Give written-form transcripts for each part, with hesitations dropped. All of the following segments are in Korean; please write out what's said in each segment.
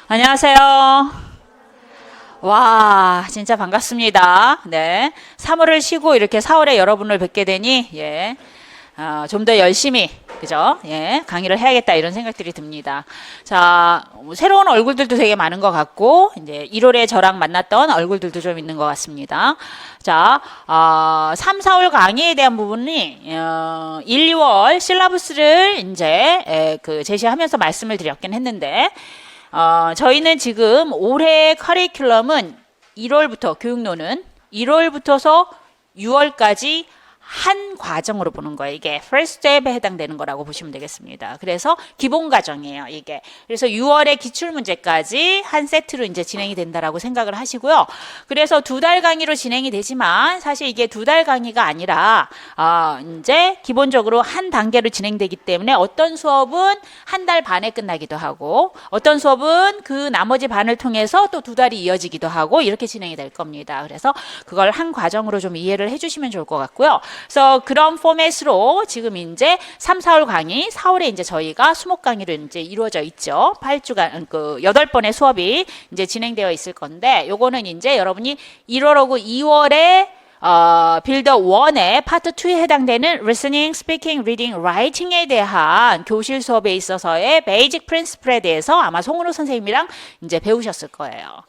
안녕하세요. 와, 진짜 반갑습니다. 네. 3월을 쉬고 이렇게 4월에 여러분을 뵙게 되니, 좀 더 열심히, 그죠? 강의를 해야겠다 이런 생각들이 듭니다. 자, 새로운 얼굴들도 되게 많은 것 같고, 이제 1월에 저랑 만났던 얼굴들도 좀 있는 것 같습니다. 자, 3, 4월 강의에 대한 부분이, 1, 2월 실라부스를 이제, 제시하면서 말씀을 드렸긴 했는데, 저희는 지금 올해 커리큘럼은 1월부터 교육로는 1월부터서 6월까지 한 과정으로 보는 거예요. 이게 first step에 해당되는 거라고 보시면 되겠습니다. 그래서 기본 과정이에요, 이게. 그래서 6월에 기출 문제까지 한 세트로 이제 진행이 된다라고 생각을 하시고요. 그래서 2달 강의로 진행이 되지만 사실 이게 2달 강의가 아니라 이제 기본적으로 한 단계로 진행되기 때문에 어떤 수업은 한 달 반에 끝나기도 하고 어떤 수업은 그 나머지 반을 통해서 또 2달이 이어지기도 하고 이렇게 진행이 될 겁니다. 그래서 그걸 한 과정으로 좀 이해를 해주시면 좋을 것 같고요. 그래서 그런 포맷으로 지금 이제 3, 4월 강의, 4월에 이제 저희가 수목 강의를 이제 이루어져 있죠. 8주간, 8번의 수업이 이제 진행되어 있을 건데, 요거는 이제 여러분이 1월하고 2월에 빌더 1의 파트 2에 해당되는 listening, speaking, reading, writing에 대한 교실 수업에 있어서의 베이직 프린시플에 대해서 아마 송은호 선생님이랑 이제 배우셨을 거예요.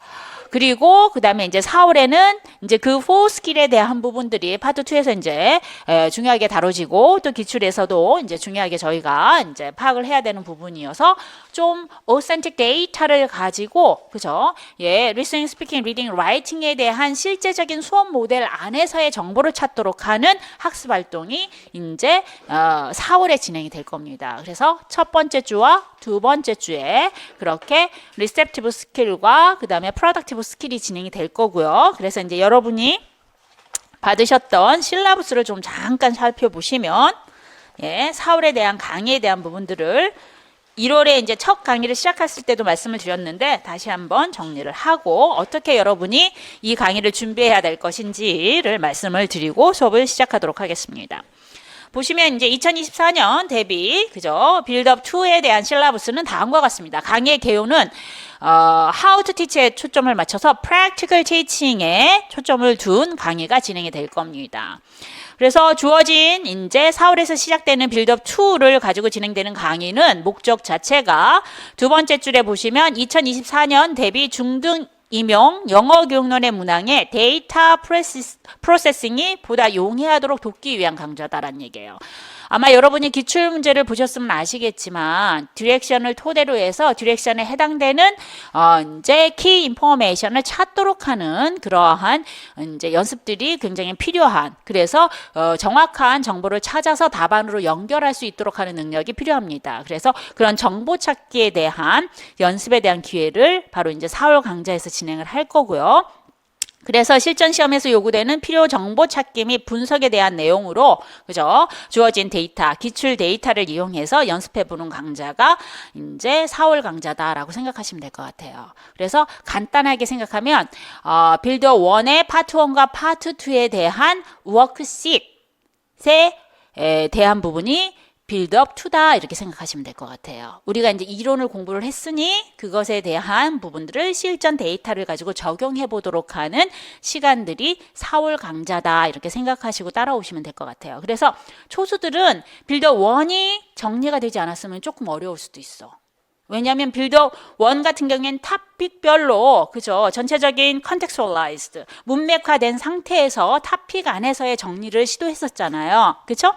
그리고 그 다음에 이제 4월에는 이제 그 4스킬에 대한 부분들이 파트 2에서 이제 중요하게 다뤄지고 또 기출에서도 이제 중요하게 저희가 이제 파악을 해야 되는 부분이어서 좀 authentic 데이터를 가지고 그죠? listening, speaking, reading, writing에 대한 실제적인 수업 모델 안에서의 정보를 찾도록 하는 학습 활동이 이제 4월에 진행이 될 겁니다. 그래서 첫 번째 주와 두 번째 주에 그렇게 receptive 스킬과 그 다음에 productive 스킬이 진행이 될 거고요. 그래서 이제 여러분이 받으셨던 실라부스를 좀 잠깐 살펴보시면 4월에 대한 강의에 대한 부분들을 1월에 이제 첫 강의를 시작했을 때도 말씀을 드렸는데 다시 한번 정리를 하고 어떻게 여러분이 이 강의를 준비해야 될 것인지를 말씀을 드리고 수업을 시작하도록 하겠습니다. 보시면 이제 2024년 대비 그죠? 빌드업 2에 대한 실라부스는 다음과 같습니다. 강의의 개요는 How to Teach에 초점을 맞춰서 Practical Teaching에 초점을 둔 강의가 진행이 될 겁니다. 그래서 주어진 이제 4월에서 시작되는 빌드업 2를 가지고 진행되는 강의는 목적 자체가 두 번째 줄에 보시면 2024년 대비 중등 임용 영어 교육론의 문항에 데이터 프로세싱이 보다 용이하도록 돕기 위한 강좌다라는 얘기예요. 아마 여러분이 기출 문제를 보셨으면 아시겠지만 디렉션을 토대로 해서 디렉션에 해당되는 이제 키 인포메이션을 찾도록 하는 그러한 이제 연습들이 굉장히 필요한 그래서 정확한 정보를 찾아서 답안으로 연결할 수 있도록 하는 능력이 필요합니다. 그래서 그런 정보 찾기에 대한 연습에 대한 기회를 바로 이제 4월 강좌에서 진행을 할 거고요. 그래서 실전 시험에서 요구되는 필요 정보 찾기 및 분석에 대한 내용으로 그죠? 주어진 데이터, 기출 데이터를 이용해서 연습해 보는 강좌가 이제 4월 강좌다라고 생각하시면 될 것 같아요. 그래서 간단하게 생각하면 빌더 1의 파트 1과 파트 2에 대한 워크시트에 대한 부분이 빌드업 2다 이렇게 생각하시면 될 것 같아요. 우리가 이제 이론을 공부를 했으니 그것에 대한 부분들을 실전 데이터를 가지고 적용해 보도록 하는 시간들이 4월 강좌다 이렇게 생각하시고 따라오시면 될 것 같아요. 그래서 초수들은 빌드업 1이 정리가 되지 않았으면 조금 어려울 수도 있어. 왜냐하면 빌드업 1 같은 경우에는 토픽별로 그죠 전체적인 contextualized 문맥화된 상태에서 토픽 안에서의 정리를 시도했었잖아요. 그렇죠?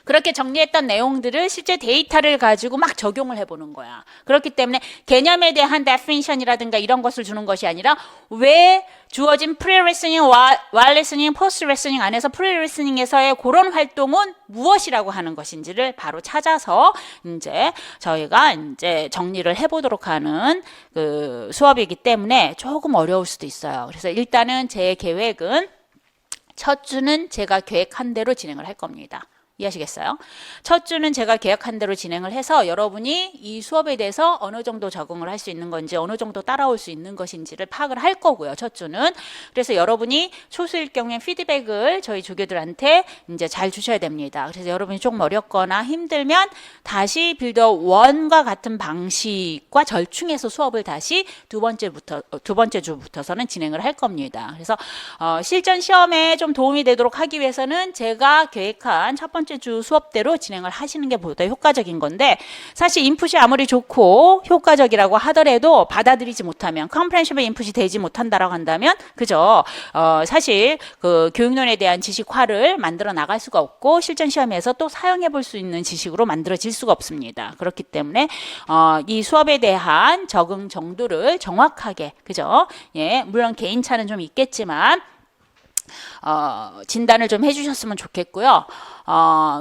그렇게 정리했던 내용들을 실제 데이터를 가지고 막 적용을 해보는 거야. 그렇기 때문에 개념에 대한 definition이라든가 이런 것을 주는 것이 아니라 왜 주어진 pre-listening, while listening, post-listening 안에서 pre-listening에서의 그런 활동은 무엇이라고 하는 것인지를 바로 찾아서 이제 저희가 이제 정리를 해보도록 하는 그 수업이기 때문에 조금 어려울 수도 있어요. 그래서 일단은 제 계획은 첫 주는 제가 계획한 대로 진행을 할 겁니다. 이해하시겠어요? 첫 주는 제가 계획한 대로 진행을 해서 여러분이 이 수업에 대해서 어느 정도 적응을 할 수 있는 건지 어느 정도 따라올 수 있는 것인지를 파악을 할 거고요. 첫 주는. 그래서 여러분이 소수일 경우에 피드백을 저희 조교들한테 이제 잘 주셔야 됩니다. 그래서 여러분이 조금 어렵거나 힘들면 다시 빌더 1과 같은 방식과 절충해서 수업을 다시 두 번째 주부터서는 진행을 할 겁니다. 그래서 실전 시험에 좀 도움이 되도록 하기 위해서는 제가 계획한 첫 번째 주 수업대로 진행을 하시는 게 보다 효과적인 건데, 사실 인풋이 아무리 좋고 효과적이라고 하더라도 받아들이지 못하면, 컴프렌시블 인풋이 되지 못한다라고 한다면, 그죠? 사실 그 교육론에 대한 지식화를 만들어 나갈 수가 없고 실전 시험에서 또 사용해 볼 수 있는 지식으로 만들어질 수가 없습니다. 그렇기 때문에 이 수업에 대한 적응 정도를 정확하게, 그죠? 예, 물론 개인차는 좀 있겠지만 진단을 좀 해주셨으면 좋겠고요.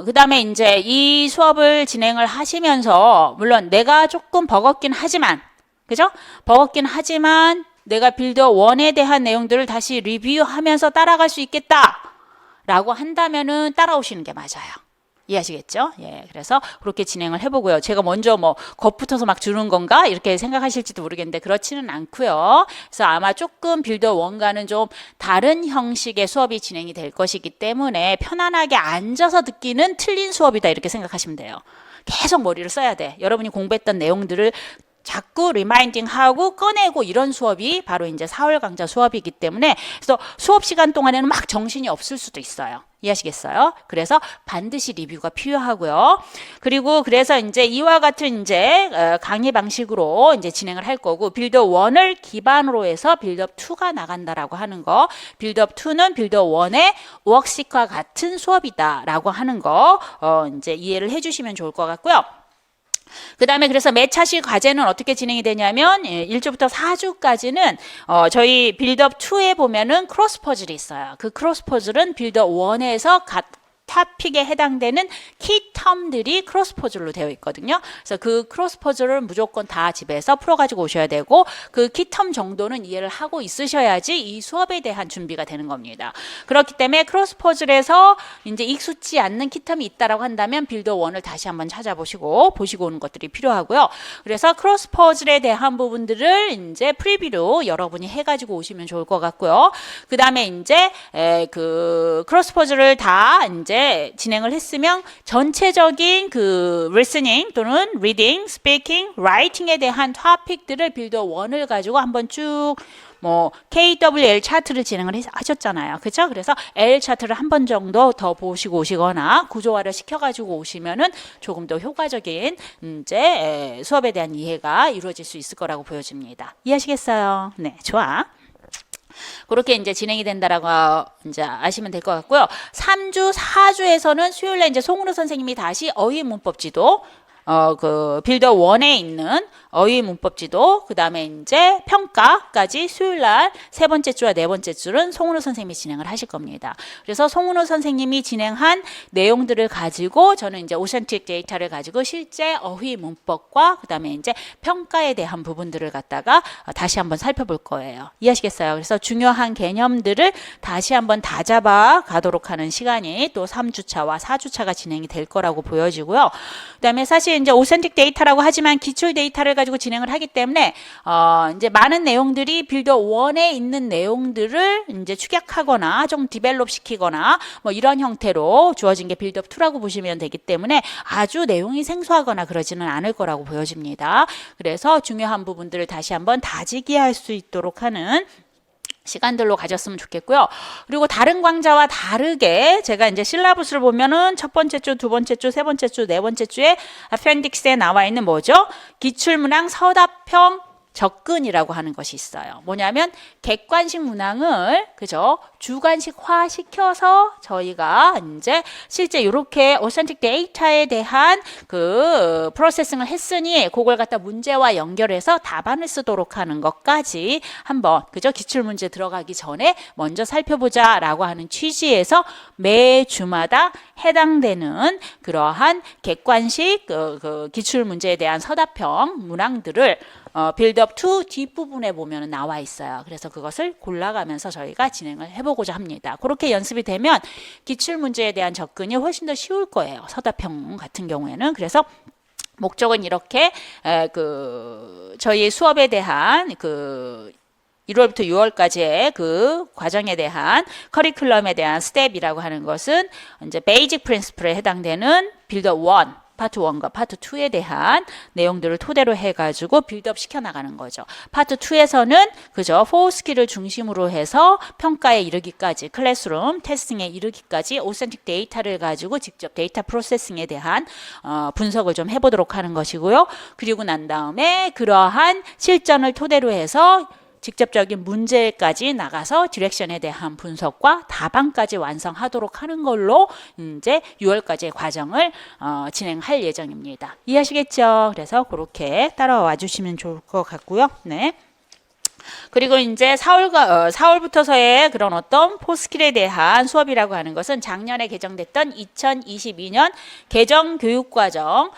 그 다음에 이제 이 수업을 진행을 하시면서, 물론 내가 조금 버겁긴 하지만, 그죠? 버겁긴 하지만 내가 빌더 1에 대한 내용들을 다시 리뷰하면서 따라갈 수 있겠다 라고 한다면은 따라오시는 게 맞아요. 이해하시겠죠? 예, 그래서 그렇게 진행을 해보고요. 제가 먼저 뭐 겁붙어서 막 주는 건가 이렇게 생각하실지도 모르겠는데 그렇지는 않고요. 그래서 아마 조금 빌더 1과는 좀 다른 형식의 수업이 진행이 될 것이기 때문에 편안하게 앉아서 듣기는 틀린 수업이다 이렇게 생각하시면 돼요. 계속 머리를 써야 돼. 여러분이 공부했던 내용들을 자꾸 리마인딩하고 꺼내고 이런 수업이 바로 이제 4월 강좌 수업이기 때문에, 그래서 수업 시간 동안에는 막 정신이 없을 수도 있어요. 이해하시겠어요? 그래서 반드시 리뷰가 필요하고요. 그리고 그래서 이제 이와 같은 이제 강의 방식으로 이제 진행을 할 거고, 빌더 1을 기반으로 해서 빌드업 2가 나간다라고 하는 거, 빌드업 2는 빌더 1의 워크식과 같은 수업이다라고 하는 거 이제 이해를 해주시면 좋을 것 같고요. 그 다음에 그래서 매 차식 과제는 어떻게 진행이 되냐면 1주부터 4주까지는 저희 빌드업 2에 보면은 크로스 퍼즐이 있어요. 그 크로스 퍼즐은 빌드업 1에서 토픽에 해당되는 키텀들이 크로스 퍼즐로 되어 있거든요. 그래서 그 크로스 퍼즐을 무조건 다 집에서 풀어가지고 오셔야 되고, 그 키텀 정도는 이해를 하고 있으셔야지 이 수업에 대한 준비가 되는 겁니다. 그렇기 때문에 크로스 퍼즐에서 이제 익숙지 않는 키텀이 있다라고 한다면 빌더 1을 다시 한번 찾아보시고 보시고 오는 것들이 필요하고요. 그래서 크로스 퍼즐에 대한 부분들을 이제 프리뷰로 여러분이 해가지고 오시면 좋을 것 같고요. 그 다음에 이제 그 크로스 퍼즐을 다 이제 진행을 했으면 전체적인 그 listening 또는 reading, speaking, writing에 대한 토픽들을 빌더 1을 가지고 한번 쭉 뭐 KWL 차트를 진행을 하셨잖아요. 그렇죠? 그래서 L 차트를 한 번 정도 더 보시고 오시거나 구조화를 시켜가지고 오시면은 조금 더 효과적인 이제 수업에 대한 이해가 이루어질 수 있을 거라고 보여집니다. 이해하시겠어요? 네, 좋아. 그렇게 이제 진행이 된다라고 이제 아시면 될 것 같고요. 3주, 4주에서는 수요일에 이제 송은우 선생님이 다시 어휘 문법 지도, 그 빌더 1에 있는 어휘 문법 지도, 그 다음에 이제 평가까지 수요일 날 세 번째 주와 네 번째 주는 송은우 선생님이 진행을 하실 겁니다. 그래서 송은우 선생님이 진행한 내용들을 가지고 저는 이제 오센틱 데이터를 가지고 실제 어휘 문법과 그 다음에 이제 평가에 대한 부분들을 갖다가 다시 한번 살펴볼 거예요. 이해하시겠어요? 그래서 중요한 개념들을 다시 한번 다잡아 가도록 하는 시간이 또 3주차와 4주차가 진행이 될 거라고 보여지고요. 그 다음에 사실 이제 오센틱 데이터라고 하지만 기출 데이터를 가지고 진행을 하기 때문에 이제 많은 내용들이 빌더 1에 있는 내용들을 이제 축약하거나 좀 디벨롭 시키거나 뭐 이런 형태로 주어진 게 빌드업 2라고 보시면 되기 때문에 아주 내용이 생소하거나 그러지는 않을 거라고 보여집니다. 그래서 중요한 부분들을 다시 한번 다지기 할 수 있도록 하는 시간들로 가졌으면 좋겠고요. 그리고 다른 강좌와 다르게 제가 이제 실라부스를 보면은 첫 번째 주, 두 번째 주, 세 번째 주, 네 번째 주에 appendix에 나와 있는 뭐죠? 기출문항 서답형 접근이라고 하는 것이 있어요. 뭐냐면 객관식 문항을 그죠? 주관식화 시켜서 저희가 이제 실제 이렇게 오센틱 데이터에 대한 그 프로세싱을 했으니 그걸 갖다 문제와 연결해서 답안을 쓰도록 하는 것까지 한번 그죠? 기출 문제 들어가기 전에 먼저 살펴보자라고 하는 취지에서 매 주마다 해당되는 그러한 객관식 그 기출 문제에 대한 서답형 문항들을 빌드업 2 뒷부분에 보면 나와 있어요. 그래서 그것을 골라가면서 저희가 진행을 해보고자 합니다. 그렇게 연습이 되면 기출문제에 대한 접근이 훨씬 더 쉬울 거예요. 서답형 같은 경우에는. 그래서 목적은 이렇게 저희 수업에 대한 1월부터 6월까지의 그 과정에 대한 커리큘럼에 대한 스텝이라고 하는 것은 이제 베이직 프린시플에 해당되는 빌드업 1, 파트 1과 파트 2에 대한 내용들을 토대로 해가지고 빌드업 시켜나가는 거죠. 파트 2에서는 그죠, 4스킬을 중심으로 해서 평가에 이르기까지, 클래스룸 테스팅에 이르기까지 오센틱 데이터를 가지고 직접 데이터 프로세싱에 대한 분석을 좀 해보도록 하는 것이고요. 그리고 난 다음에 그러한 실전을 토대로 해서 직접적인 문제까지 나가서 디렉션에 대한 분석과 답안까지 완성하도록 하는 걸로 이제 6월까지의 과정을 진행할 예정입니다. 이해하시겠죠? 그래서 그렇게 따라와 주시면 좋을 것 같고요. 네. 그리고 이제 4월부터서의 그런 어떤 포스킬에 대한 수업이라고 하는 것은 작년에 개정됐던 2022년 개정교육과정에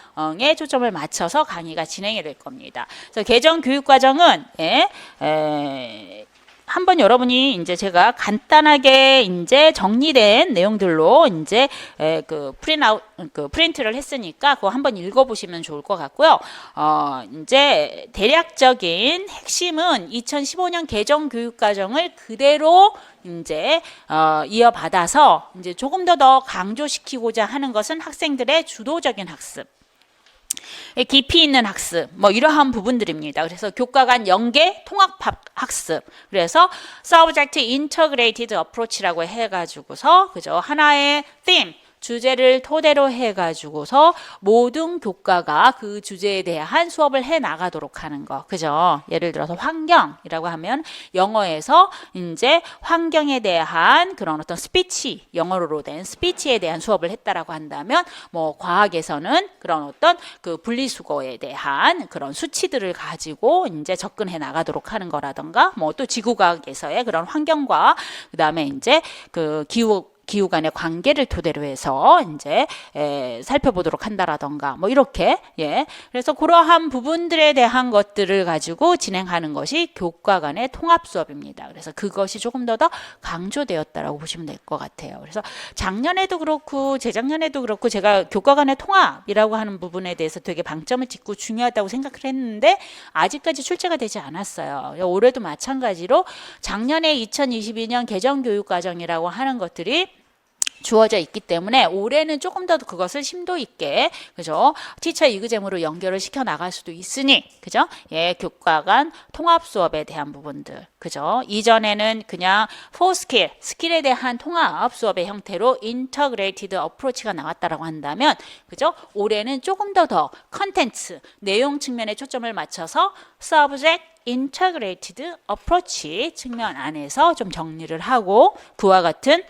초점을 맞춰서 강의가 진행이 될 겁니다. 그래서 개정교육과정은 한번 여러분이 이제 제가 간단하게 이제 정리된 내용들로 이제 프린트를 했으니까 그거 한번 읽어보시면 좋을 것 같고요. 이제 대략적인 핵심은 2015년 개정 교육 과정을 그대로 이제 이어받아서 이제 조금 더 강조시키고자 하는 것은 학생들의 주도적인 학습, 깊이 있는 학습, 뭐 이러한 부분들입니다. 그래서 교과 간 연계 통합 학습. 그래서 Subject Integrated Approach라고 해가지고서 그죠, 하나의 theme, 주제를 토대로 해가지고서 모든 교과가 그 주제에 대한 수업을 해 나가도록 하는 거. 그죠? 예를 들어서 환경이라고 하면 영어에서 이제 환경에 대한 그런 어떤 스피치, 영어로 된 스피치에 대한 수업을 했다라고 한다면 뭐 과학에서는 그런 어떤 그 분리수거에 대한 그런 수치들을 가지고 이제 접근해 나가도록 하는 거라던가 뭐 또 지구과학에서의 그런 환경과 그다음에 이제 그 기후 간의 관계를 토대로 해서 이제 살펴보도록 한다라던가 뭐 이렇게 그래서 그러한 부분들에 대한 것들을 가지고 진행하는 것이 교과 간의 통합 수업입니다. 그래서 그것이 조금 더 강조되었다라고 보시면 될 것 같아요. 그래서 작년에도 그렇고 재작년에도 그렇고 제가 교과 간의 통합이라고 하는 부분에 대해서 되게 방점을 찍고 중요하다고 생각을 했는데 아직까지 출제가 되지 않았어요. 올해도 마찬가지로 작년에 2022년 개정교육과정이라고 하는 것들이 주어져 있기 때문에 올해는 조금 더 그것을 심도 있게 그죠, 티처 이그잼으로 연결을 시켜 나갈 수도 있으니 그죠, 교과 간 통합 수업에 대한 부분들 그죠, 이전에는 그냥 4스킬 스킬에 대한 통합 수업의 형태로 인터그레이티드 어프로치가 나왔다라고 한다면 그죠, 올해는 조금 더 컨텐츠 내용 측면에 초점을 맞춰서 서브젝트 인터그레이티드 어프로치 측면 안에서 좀 정리를 하고 그와 같은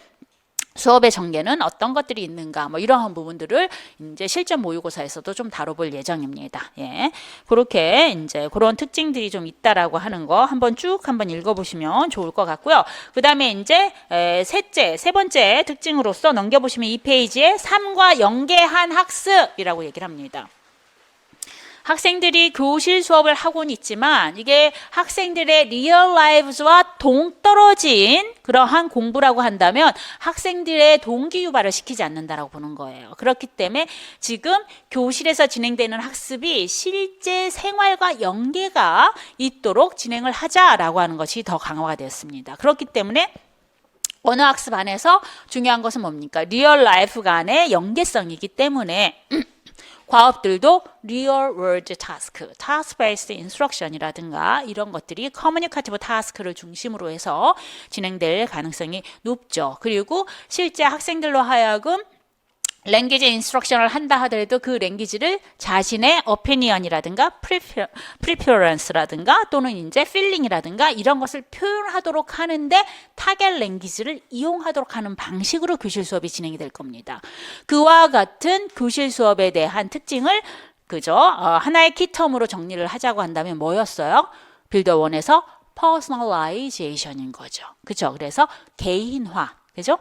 수업의 전개는 어떤 것들이 있는가 뭐 이러한 부분들을 이제 실전 모의고사에서도 좀 다뤄볼 예정입니다. 그렇게 이제 그런 특징들이 좀 있다라고 하는 거 한번 쭉 한번 읽어보시면 좋을 것 같고요. 그 다음에 이제 세 번째 특징으로서 넘겨보시면 이 페이지에 3과 연계한 학습이라고 얘기를 합니다. 학생들이 교실 수업을 하고는 있지만 이게 학생들의 리얼 라이브즈와 동떨어진 그러한 공부라고 한다면 학생들의 동기 유발을 시키지 않는다라고 보는 거예요. 그렇기 때문에 지금 교실에서 진행되는 학습이 실제 생활과 연계가 있도록 진행을 하자라고 하는 것이 더 강화가 되었습니다. 그렇기 때문에 언어학습 안에서 중요한 것은 뭡니까? 리얼 라이프 간의 연계성이기 때문에 과업들도 real world task, task based instruction이라든가 이런 것들이 커뮤니케이티브 타스크를 중심으로 해서 진행될 가능성이 높죠. 그리고 실제 학생들로 하여금 랭귀지 인스트럭션을 한다 하더라도 그 랭귀지를 자신의 opinion이라든가 preference라든가 또는 이제 feeling이라든가 이런 것을 표현하도록 하는데 타겟 랭귀지를 이용하도록 하는 방식으로 교실 수업이 진행이 될 겁니다. 그와 같은 교실 수업에 대한 특징을 그죠? 하나의 키텀으로 정리를 하자고 한다면 뭐였어요? 빌더 1에서 personalization인 거죠. 그죠? 그래서 개인화. 그죠?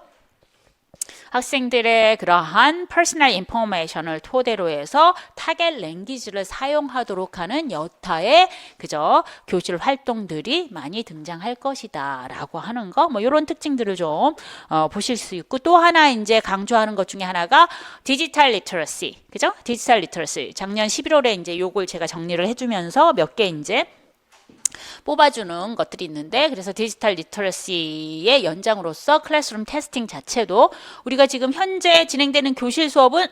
학생들의 그러한 퍼스널 인포메이션을 토대로 해서 타겟 랭귀지를 사용하도록 하는 여타의 그저 교실 활동들이 많이 등장할 것이다 라고 하는 거, 뭐 이런 특징들을 좀 보실 수 있고, 또 하나 이제 강조하는 것 중에 하나가 디지털 리터러시, 그죠? 디지털 리터러시. 작년 11월에 이제 요걸 제가 정리를 해주면서 몇 개 이제 뽑아주는 것들이 있는데, 그래서 디지털 리터러시의 연장으로서 클래스룸 테스팅 자체도 우리가 지금 현재 진행되는 교실 수업은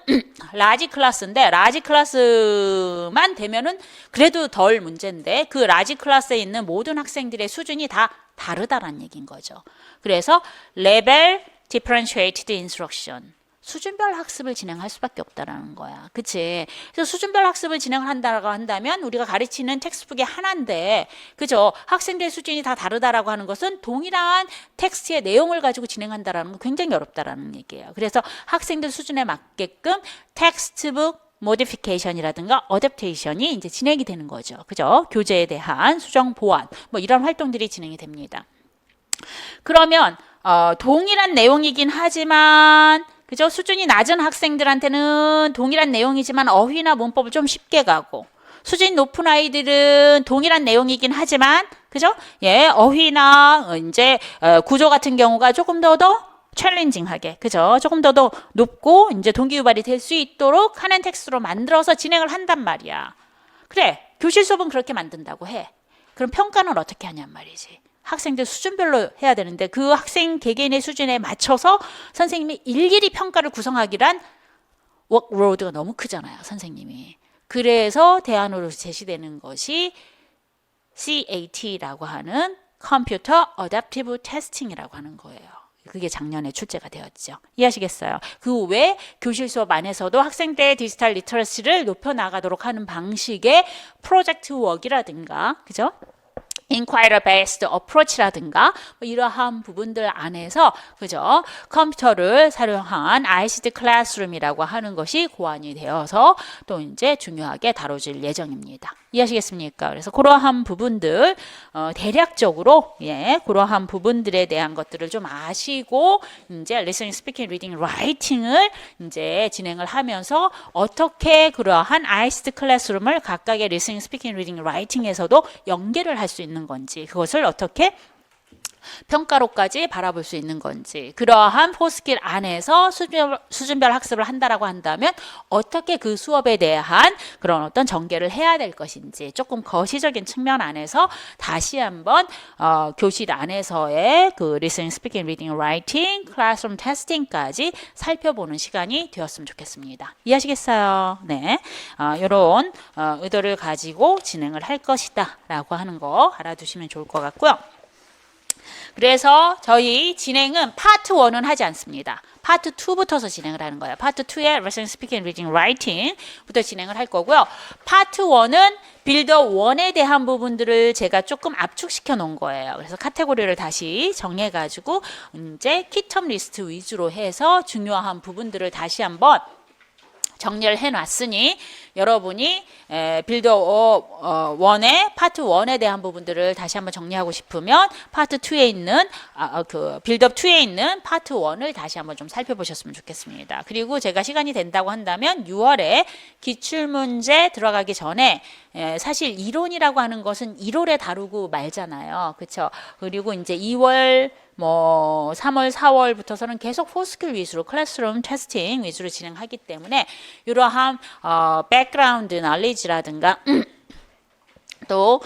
라지 클래스인데, 라지 클래스만 되면은 그래도 덜 문제인데, 그 라지 클래스에 있는 모든 학생들의 수준이 다 다르다라는 얘기인 거죠. 그래서 레벨 differentiated instruction, 수준별 학습을 진행할 수밖에 없다라는 거야. 그치? 그래서 수준별 학습을 진행한다고 한다면 우리가 가르치는 텍스트북이 하나인데, 그죠? 학생들의 수준이 다 다르다라고 하는 것은 동일한 텍스트의 내용을 가지고 진행한다라는 건 굉장히 어렵다라는 얘기예요. 그래서 학생들 수준에 맞게끔 텍스트북 모디피케이션이라든가 어댑테이션이 이제 진행이 되는 거죠. 그죠? 교재에 대한 수정 보완, 뭐 이런 활동들이 진행이 됩니다. 그러면 동일한 내용이긴 하지만, 그죠? 수준이 낮은 학생들한테는 동일한 내용이지만 어휘나 문법을 좀 쉽게 가고, 수준이 높은 아이들은 동일한 내용이긴 하지만, 그죠? 예, 어휘나 이제 구조 같은 경우가 조금 더 챌린징하게, 그죠? 조금 더 높고 이제 동기유발이 될 수 있도록 하는 텍스트로 만들어서 진행을 한단 말이야. 그래, 교실 수업은 그렇게 만든다고 해. 그럼 평가는 어떻게 하냔 말이지. 학생들 수준별로 해야 되는데, 그 학생 개개인의 수준에 맞춰서 선생님이 일일이 평가를 구성하기란 워크로드가 너무 크잖아요, 선생님이. 그래서 대안으로 제시되는 것이 CAT라고 하는 컴퓨터 어댑티브 테스팅이라고 하는 거예요. 그게 작년에 출제가 되었죠. 이해하시겠어요? 그 외 교실 수업 안에서도 학생들의 디지털 리터러시를 높여나가도록 하는 방식의 프로젝트 워크라든가, 그죠? Inquiry based approach라든가 뭐 이러한 부분들 안에서, 그죠? 컴퓨터를 사용한 ICT 클래스룸이라고 하는 것이 고안이 되어서 또 이제 중요하게 다뤄질 예정입니다. 이해하시겠습니까? 그래서 그러한 부분들 대략적으로, 예, 그러한 부분들에 대한 것들을 좀 아시고 이제 listening, speaking, reading, writing을 이제 진행을 하면서 어떻게 그러한 ICT 클래스룸을 각각의 listening, speaking, reading, writing에서도 연계를 할 수 있는 건지, 그것을 어떻게 평가로까지 바라볼 수 있는 건지, 그러한 포스킬 안에서 수준별 학습을 한다라고 한다면 어떻게 그 수업에 대한 그런 어떤 전개를 해야 될 것인지, 조금 거시적인 측면 안에서 다시 한번 교실 안에서의 그 listening, speaking, reading, writing, classroom testing까지 살펴보는 시간이 되었으면 좋겠습니다. 이해하시겠어요? 네, 이런 의도를 가지고 진행을 할 것이다 라고 하는 거 알아두시면 좋을 것 같고요. 그래서 저희 진행은 파트 1은 하지 않습니다. 파트 2부터서 진행을 하는 거예요. 파트 2의 listening, speaking, reading, writing부터 진행을 할 거고요. 파트 1은 빌더 1에 대한 부분들을 제가 조금 압축시켜 놓은 거예요. 그래서 카테고리를 다시 정해 가지고 이제 키텀 리스트 위주로 해서 중요한 부분들을 다시 한번 정리를 해놨으니, 여러분이 빌더 1의 파트 1에 대한 부분들을 다시 한번 정리하고 싶으면 파트 2에 있는 그 빌드업 2에 있는 파트 1을 다시 한번 좀 살펴보셨으면 좋겠습니다. 그리고 제가 시간이 된다고 한다면 6월에 기출문제 들어가기 전에, 사실 이론이라고 하는 것은 1월에 다루고 말잖아요. 그렇죠? 그리고 이제 2월 뭐 3월, 4월부터서는 계속 포스킬 위주로 클래스룸 테스팅 위주로 진행하기 때문에 이러한 백그라운드 knowledge라든가 또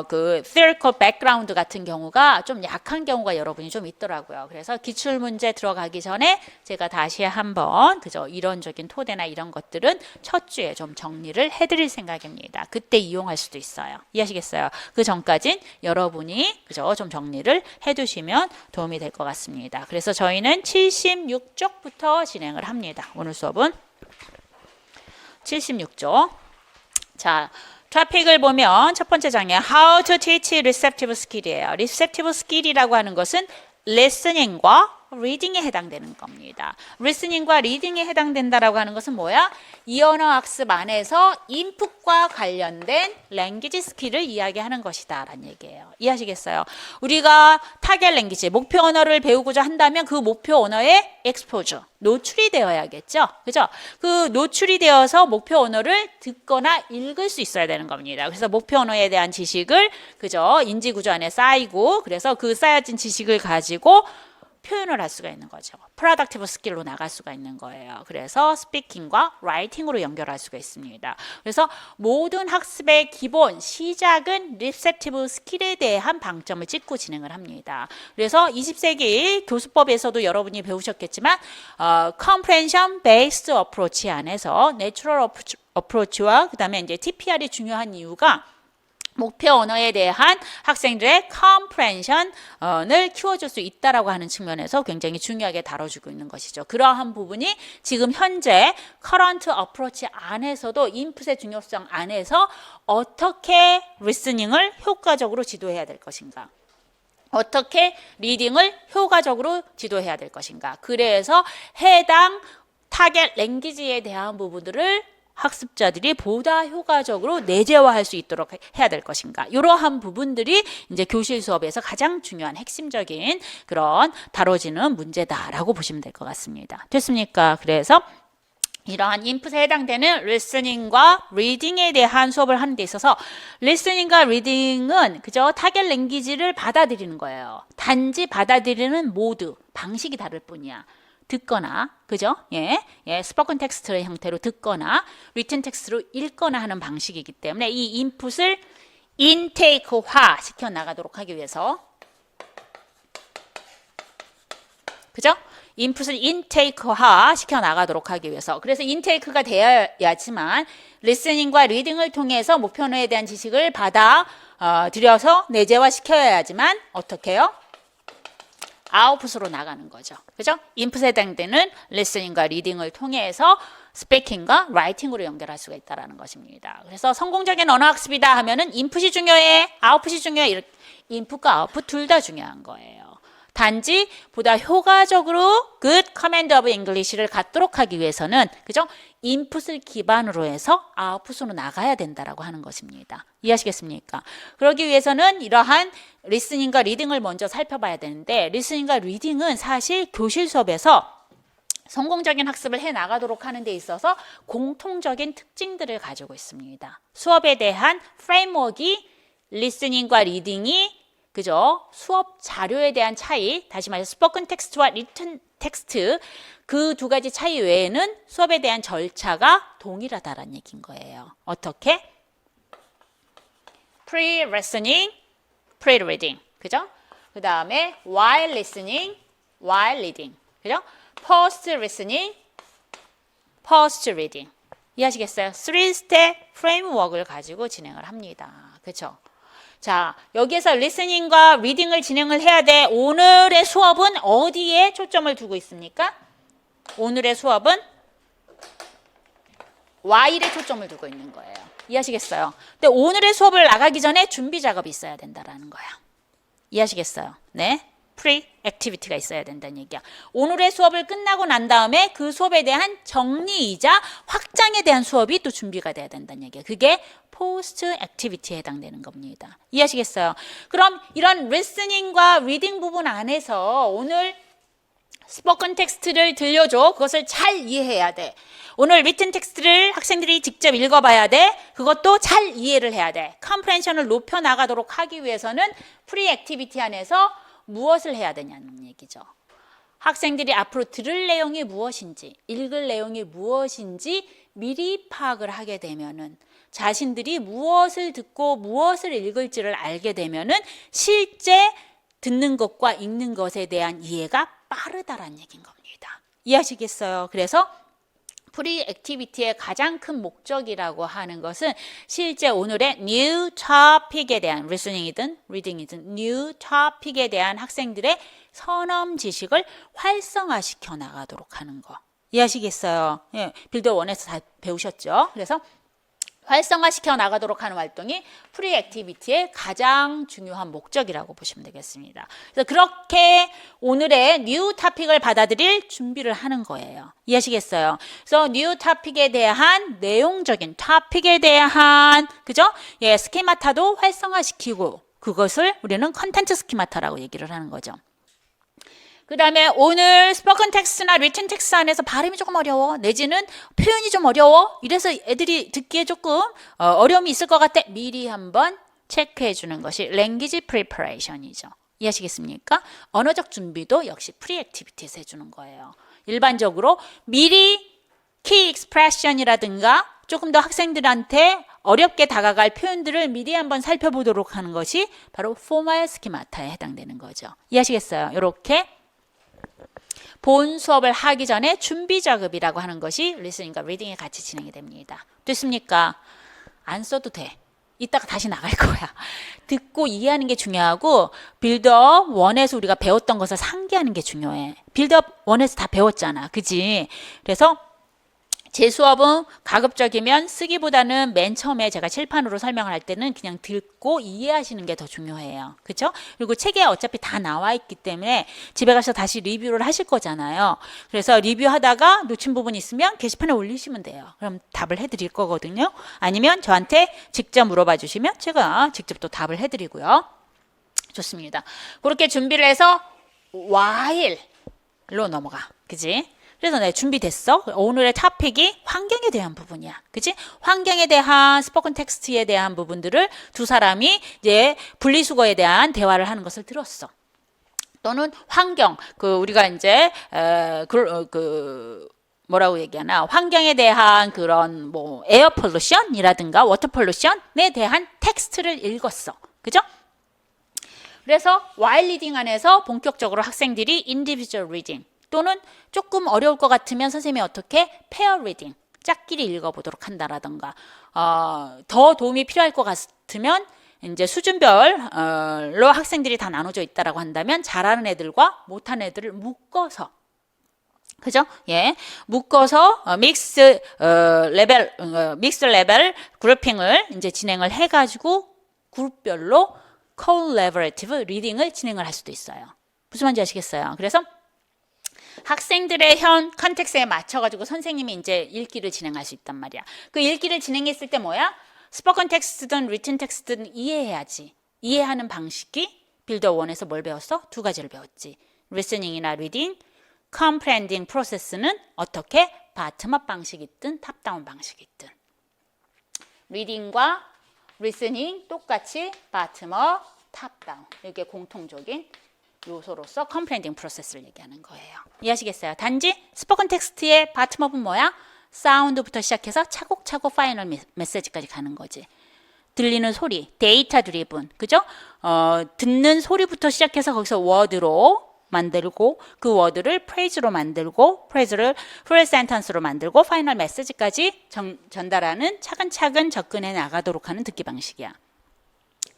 그 theoretical background 같은 경우가 좀 약한 경우가 여러분이 좀 있더라고요. 그래서 기출 문제 들어가기 전에 제가 다시 한번 그죠, 이론적인 토대나 이런 것들은 첫 주에 좀 정리를 해드릴 생각입니다. 그때 이용할 수도 있어요. 이해하시겠어요? 그 전까진 여러분이 그죠, 좀 정리를 해두시면 도움이 될 것 같습니다. 그래서 저희는 76쪽부터 진행을 합니다. 오늘 수업은 76쪽. 자, 토픽을 보면 첫 번째 장에 How to teach receptive skill이에요. receptive skill이라고 하는 것은 listening과 리딩에 해당되는 겁니다. 리스닝과 리딩에 해당된다라고 하는 것은 뭐야? 이 언어 학습 안에서 인풋과 관련된 랭귀지 스킬을 이야기하는 것이다 라는 얘기예요. 이해하시겠어요? 우리가 타겟 랭귀지, 목표 언어를 배우고자 한다면 그 목표 언어에 exposure, 노출이 되어야겠죠. 그죠? 그 노출이 되어서 목표 언어를 듣거나 읽을 수 있어야 되는 겁니다. 그래서 목표 언어에 대한 지식을 그죠? 인지 구조 안에 쌓이고 그래서 그 쌓여진 지식을 가지고 표현을 할 수가 있는 거죠. 프로덕티브 스킬로 나갈 수가 있는 거예요. 그래서 스피킹과 라이팅으로 연결할 수가 있습니다. 그래서 모든 학습의 기본 시작은 리셉티브 스킬에 대한 방점을 찍고 진행을 합니다. 그래서 20세기 교수법에서도 여러분이 배우셨겠지만 comprehension based approach 안에서 natural approach와 그다음에 이제 TPR이 중요한 이유가 목표 언어에 대한 학생들의 comprehension을 키워줄 수 있다라고 하는 측면에서 굉장히 중요하게 다뤄주고 있는 것이죠. 그러한 부분이 지금 현재 current approach 안에서도 인풋의 중요성 안에서 어떻게 리스닝을 효과적으로 지도해야 될 것인가. 어떻게 리딩을 효과적으로 지도해야 될 것인가. 그래서 해당 타겟 랭귀지에 대한 부분들을 학습자들이 보다 효과적으로 내재화할 수 있도록 해야 될 것인가. 이러한 부분들이 이제 교실 수업에서 가장 중요한 핵심적인 그런 다뤄지는 문제다라고 보시면 될 것 같습니다. 됐습니까? 그래서 이러한 인풋에 해당되는 리스닝과 리딩에 대한 수업을 하는 데 있어서 리스닝과 리딩은 그저 타겟 랭귀지를 받아들이는 거예요. 단지 받아들이는 모드, 방식이 다를 뿐이야. 듣거나, 그죠? 스포큰 텍스트의 형태로 듣거나, 리튼 텍스트로 읽거나 하는 방식이기 때문에 이 인풋을 인테이크화 시켜 나가도록 하기 위해서, 그죠? 인풋을 인테이크화 시켜 나가도록 하기 위해서. 그래서 인테이크가 되어야지만 리스닝과 리딩을 통해서 목표 언어에 대한 지식을 받아 들여서 내재화 시켜야지만 어떻게 해요? 아웃풋으로 나가는 거죠. 그죠? 인풋에 해당되는 리스닝과 리딩을 통해서 스피킹과 라이팅으로 연결할 수가 있다는 것입니다. 그래서 성공적인 언어 학습이다 하면은 인풋이 중요해, 아웃풋이 중요해. 인풋과 아웃풋 둘 다 중요한 거예요. 단지 보다 효과적으로 good command of English를 갖도록 하기 위해서는 그죠? 인풋을 기반으로 해서 아웃풋으로 나가야 된다라고 하는 것입니다. 이해하시겠습니까? 그러기 위해서는 이러한 리스닝과 리딩을 먼저 살펴봐야 되는데 리스닝과 리딩은 사실 교실 수업에서 성공적인 학습을 해 나가도록 하는 데 있어서 공통적인 특징들을 가지고 있습니다. 수업에 대한 프레임워크가 리스닝과 리딩이 그죠? 수업 자료에 대한 차이, 다시 말해서 스포큰 텍스트와 리튼 텍스트 그 두 가지 차이 외에는 수업에 대한 절차가 동일하다라는 얘기인 거예요. 어떻게? pre-listening, pre-reading, 그죠? 그 다음에 while listening, while reading, 그죠? post-listening, post-reading. 이해하시겠어요? 3스텝 프레임워크를 가지고 진행을 합니다. 그렇죠? 자, 여기에서 리스닝과 리딩을 진행을 해야 돼. 오늘의 수업은 어디에 초점을 두고 있습니까? 오늘의 수업은 while에 초점을 두고 있는 거예요. 이해하시겠어요? 근데 오늘의 수업을 나가기 전에 준비 작업이 있어야 된다라는 거야. 이해하시겠어요? 네. 프리-액티비티가 있어야 된다는 얘기야. 오늘의 수업을 끝나고 난 다음에 그 수업에 대한 정리이자 확장에 대한 수업이 또 준비가 돼야 된다는 얘기야. 그게 포스트-액티비티에 해당되는 겁니다. 이해하시겠어요? 그럼 이런 리스닝과 리딩 부분 안에서 오늘 스포큰 텍스트를 들려줘. 그것을 잘 이해해야 돼. 오늘 리튼 텍스트를 학생들이 직접 읽어봐야 돼. 그것도 잘 이해를 해야 돼. 컴프레hension을 높여나가도록 하기 위해서는 프리-액티비티 안에서 무엇을 해야 되냐는 얘기죠. 학생들이 앞으로 들을 내용이 무엇인지, 읽을 내용이 무엇인지 미리 파악을 하게 되면은 자신들이 무엇을 듣고 무엇을 읽을지를 알게 되면은 실제 듣는 것과 읽는 것에 대한 이해가 빠르다라는 얘기인 겁니다. 이해하시겠어요? 그래서 프리-액티비티의 가장 큰 목적이라고 하는 것은 실제 오늘의 new topic에 대한 리스닝이든 리딩이든 new topic에 대한 학생들의 선험 지식을 활성화시켜 나가도록 하는 거. 이해하시겠어요? 예, 빌더 1에서 다 배우셨죠? 그래서 활성화시켜 나가도록 하는 활동이 프리 액티비티의 가장 중요한 목적이라고 보시면 되겠습니다. 그래서 그렇게 오늘의 뉴 토픽을 받아들일 준비를 하는 거예요. 이해하시겠어요? 그래서 뉴 토픽에 대한 내용적인 토픽에 대한 그죠? 예, 스키마타도 활성화시키고 그것을 우리는 컨텐츠 스키마타라고 얘기를 하는 거죠. 그 다음에 오늘 스포큰 텍스트나 리튼 텍스트 안에서 발음이 조금 어려워 내지는 표현이 좀 어려워 이래서 애들이 듣기에 조금 어려움이 있을 것 같아 미리 한번 체크해 주는 것이 랭귀지 프리퍼레이션이죠. 이해하시겠습니까? 언어적 준비도 역시 프리 액티비티에서 해주는 거예요. 일반적으로 미리 키 익스프레션이라든가 조금 더 학생들한테 어렵게 다가갈 표현들을 미리 한번 살펴보도록 하는 것이 바로 포멀 스키마타에 해당되는 거죠. 이해하시겠어요? 이렇게 본 수업을 하기 전에 준비 작업이라고 하는 것이 리스닝과 리딩이 같이 진행이 됩니다. 됐습니까? 안 써도 돼. 이따가 다시 나갈 거야. 듣고 이해하는 게 중요하고 빌드업 1에서 우리가 배웠던 것을 상기하는 게 중요해. 빌드업 1에서 다 배웠잖아. 그지? 그래서 제 수업은 가급적이면 쓰기보다는 맨 처음에 제가 칠판으로 설명을 할 때는 그냥 듣고 이해하시는 게 더 중요해요. 그렇죠? 그리고 책에 어차피 다 나와 있기 때문에 집에 가서 다시 리뷰를 하실 거잖아요. 그래서 리뷰하다가 놓친 부분 있으면 게시판에 올리시면 돼요. 그럼 답을 해드릴 거거든요. 아니면 저한테 직접 물어봐 주시면 제가 직접 또 답을 해드리고요. 좋습니다. 그렇게 준비를 해서 while로 넘어가. 그지? 그래서 네, 준비됐어. 오늘의 토픽이 환경에 대한 부분이야. 그치? 환경에 대한 스포큰 텍스트에 대한 부분들을 두 사람이 이제 분리수거에 대한 대화를 하는 것을 들었어. 또는 환경, 우리가 이제 뭐라고 얘기하나 환경에 대한 그런 뭐 에어 폴루션이라든가 워터 폴루션에 대한 텍스트를 읽었어. 그죠? 그래서 while reading 안에서 본격적으로 학생들이 individual reading 또는 조금 어려울 것 같으면 선생님이 어떻게 페어 리딩, 짝끼리 읽어보도록 한다라던가 더 도움이 필요할 것 같으면 이제 수준별로 학생들이 다 나눠져 있다라고 한다면 잘하는 애들과 못하는 애들을 묶어서 그죠? 예, 묶어서 믹스 레벨 그룹핑을 이제 진행을 해가지고 그룹별로 콜래버레이티브 리딩을 진행을 할 수도 있어요. 무슨 말인지 아시겠어요? 그래서 학생들의 현 컨텍스트에 맞춰가지고 선생님이 이제 읽기를 진행할 수 있단 말이야. 그 읽기를 진행했을 때 뭐야? 스포큰 텍스트든 리튼 텍스트든 이해해야지. 이해하는 방식이 빌드업 1에서 뭘 배웠어? 두 가지를 배웠지. 리스닝이나 리딩, 컴프렌딩 프로세스는 어떻게 바텀업 방식이든 탑다운 방식이든. 리딩과 리스닝 똑같이 바텀업, 탑다운. 이게 공통적인 요소로서 컴프렌딩 프로세스를 얘기하는 거예요. 이해하시겠어요? 단지 스포큰 텍스트의 바텀업은 뭐야? 사운드부터 시작해서 차곡차곡 파이널 메시지까지 가는 거지. 들리는 소리, 데이터 드리븐, 그죠? 듣는 소리부터 시작해서 거기서 워드로 만들고 그 워드를 프레이즈로 만들고 프레이즈를 풀 센텐스로 만들고 파이널 메시지까지 전달하는 차근차근 접근해 나가도록 하는 듣기 방식이야.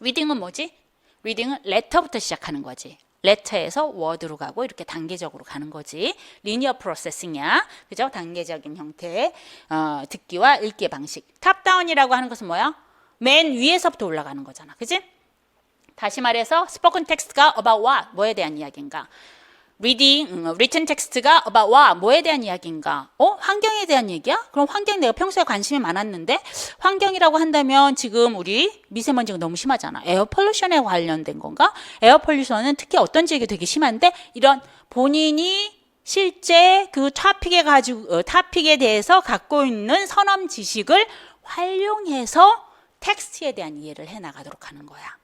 리딩은 뭐지? 리딩은 레터부터 시작하는 거지. 레터에서 워드로 가고 이렇게 단계적으로 가는 거지. 리니어 프로세싱이야. 그죠? 단계적인 형태의 듣기와 읽기의 방식. 탑다운이라고 하는 것은 뭐야? 맨 위에서부터 올라가는 거잖아. 그지? 다시 말해서 스포큰 텍스트가 about what? 뭐에 대한 이야기인가? written 텍스트가 about what? 뭐에 대한 이야기인가? 환경에 대한 얘기야? 그럼 환경 내가 평소에 관심이 많았는데 환경이라고 한다면 지금 우리 미세먼지가 너무 심하잖아. 에어 폴루션에 관련된 건가? 에어 폴루션은 특히 어떤 지역이 되게 심한데 이런 본인이 실제 그 토픽에 대해서 갖고 있는 선험 지식을 활용해서 텍스트에 대한 이해를 해 나가도록 하는 거야.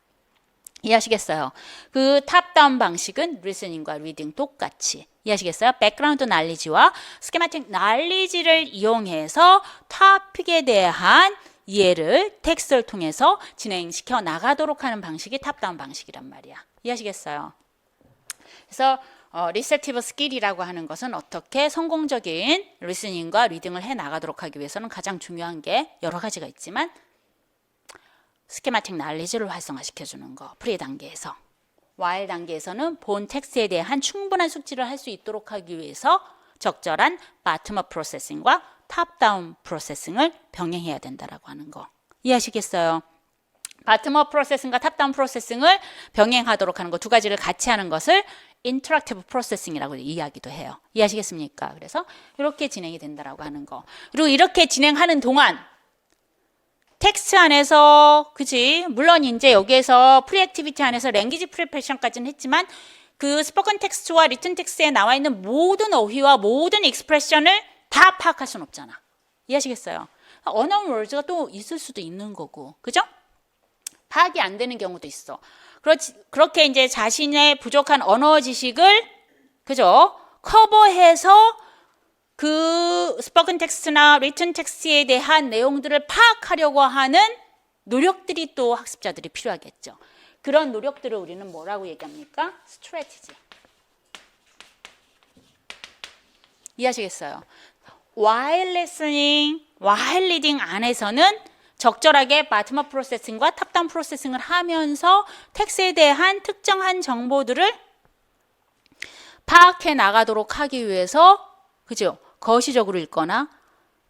이해하시겠어요? 그 탑다운 방식은 리스닝과 리딩 똑같이 이해하시겠어요? 백그라운드 날리지와 스키마틱 날리지를 이용해서 토픽에 대한 이해를 텍스트를 통해서 진행시켜 나가도록 하는 방식이 탑다운 방식이란 말이야. 이해하시겠어요? 그래서 리셉티브 스킬이라고 하는 것은 어떻게 성공적인 리스닝과 리딩을 해 나가도록 하기 위해서는 가장 중요한 게 여러 가지가 있지만 스키마틱 날리지를 활성화시켜주는 거, 프리 단계에서. while 단계에서는 본 텍스트에 대한 충분한 숙지를 할 수 있도록 하기 위해서 적절한 바텀업 프로세싱과 탑다운 프로세싱을 병행해야 된다라고 하는 거. 이해하시겠어요? 바텀업 프로세싱과 탑다운 프로세싱을 병행하도록 하는 거 두 가지를 같이 하는 것을 인터랙티브 프로세싱이라고 이야기도 해요. 이해하시겠습니까? 그래서 이렇게 진행이 된다라고 하는 거. 그리고 이렇게 진행하는 동안 텍스트 안에서 그지? 물론 이제 여기에서 프리액티비티 안에서 랭귀지 프리퍼레이션까지는 했지만 그 스포컨 텍스트와 리튼 텍스트에 나와 있는 모든 어휘와 모든 익스프레션을 다 파악할 수는 없잖아. 이해하시겠어요? 어나운 월드가 또 있을 수도 있는 거고. 그죠? 파악이 안 되는 경우도 있어. 그렇게 이제 자신의 부족한 언어 지식을 그죠? 커버해서 그 스포컨 텍스트나 리튼 텍스트에 대한 내용들을 파악하려고 하는 노력들이 또 학습자들이 필요하겠죠. 그런 노력들을 우리는 뭐라고 얘기합니까? 스트래티지. 이해하시겠어요? While listening, while reading 안에서는 적절하게 바텀업 프로세싱과 탑다운 프로세싱을 하면서 텍스트에 대한 특정한 정보들을 파악해 나가도록 하기 위해서 그죠? 거시적으로 읽거나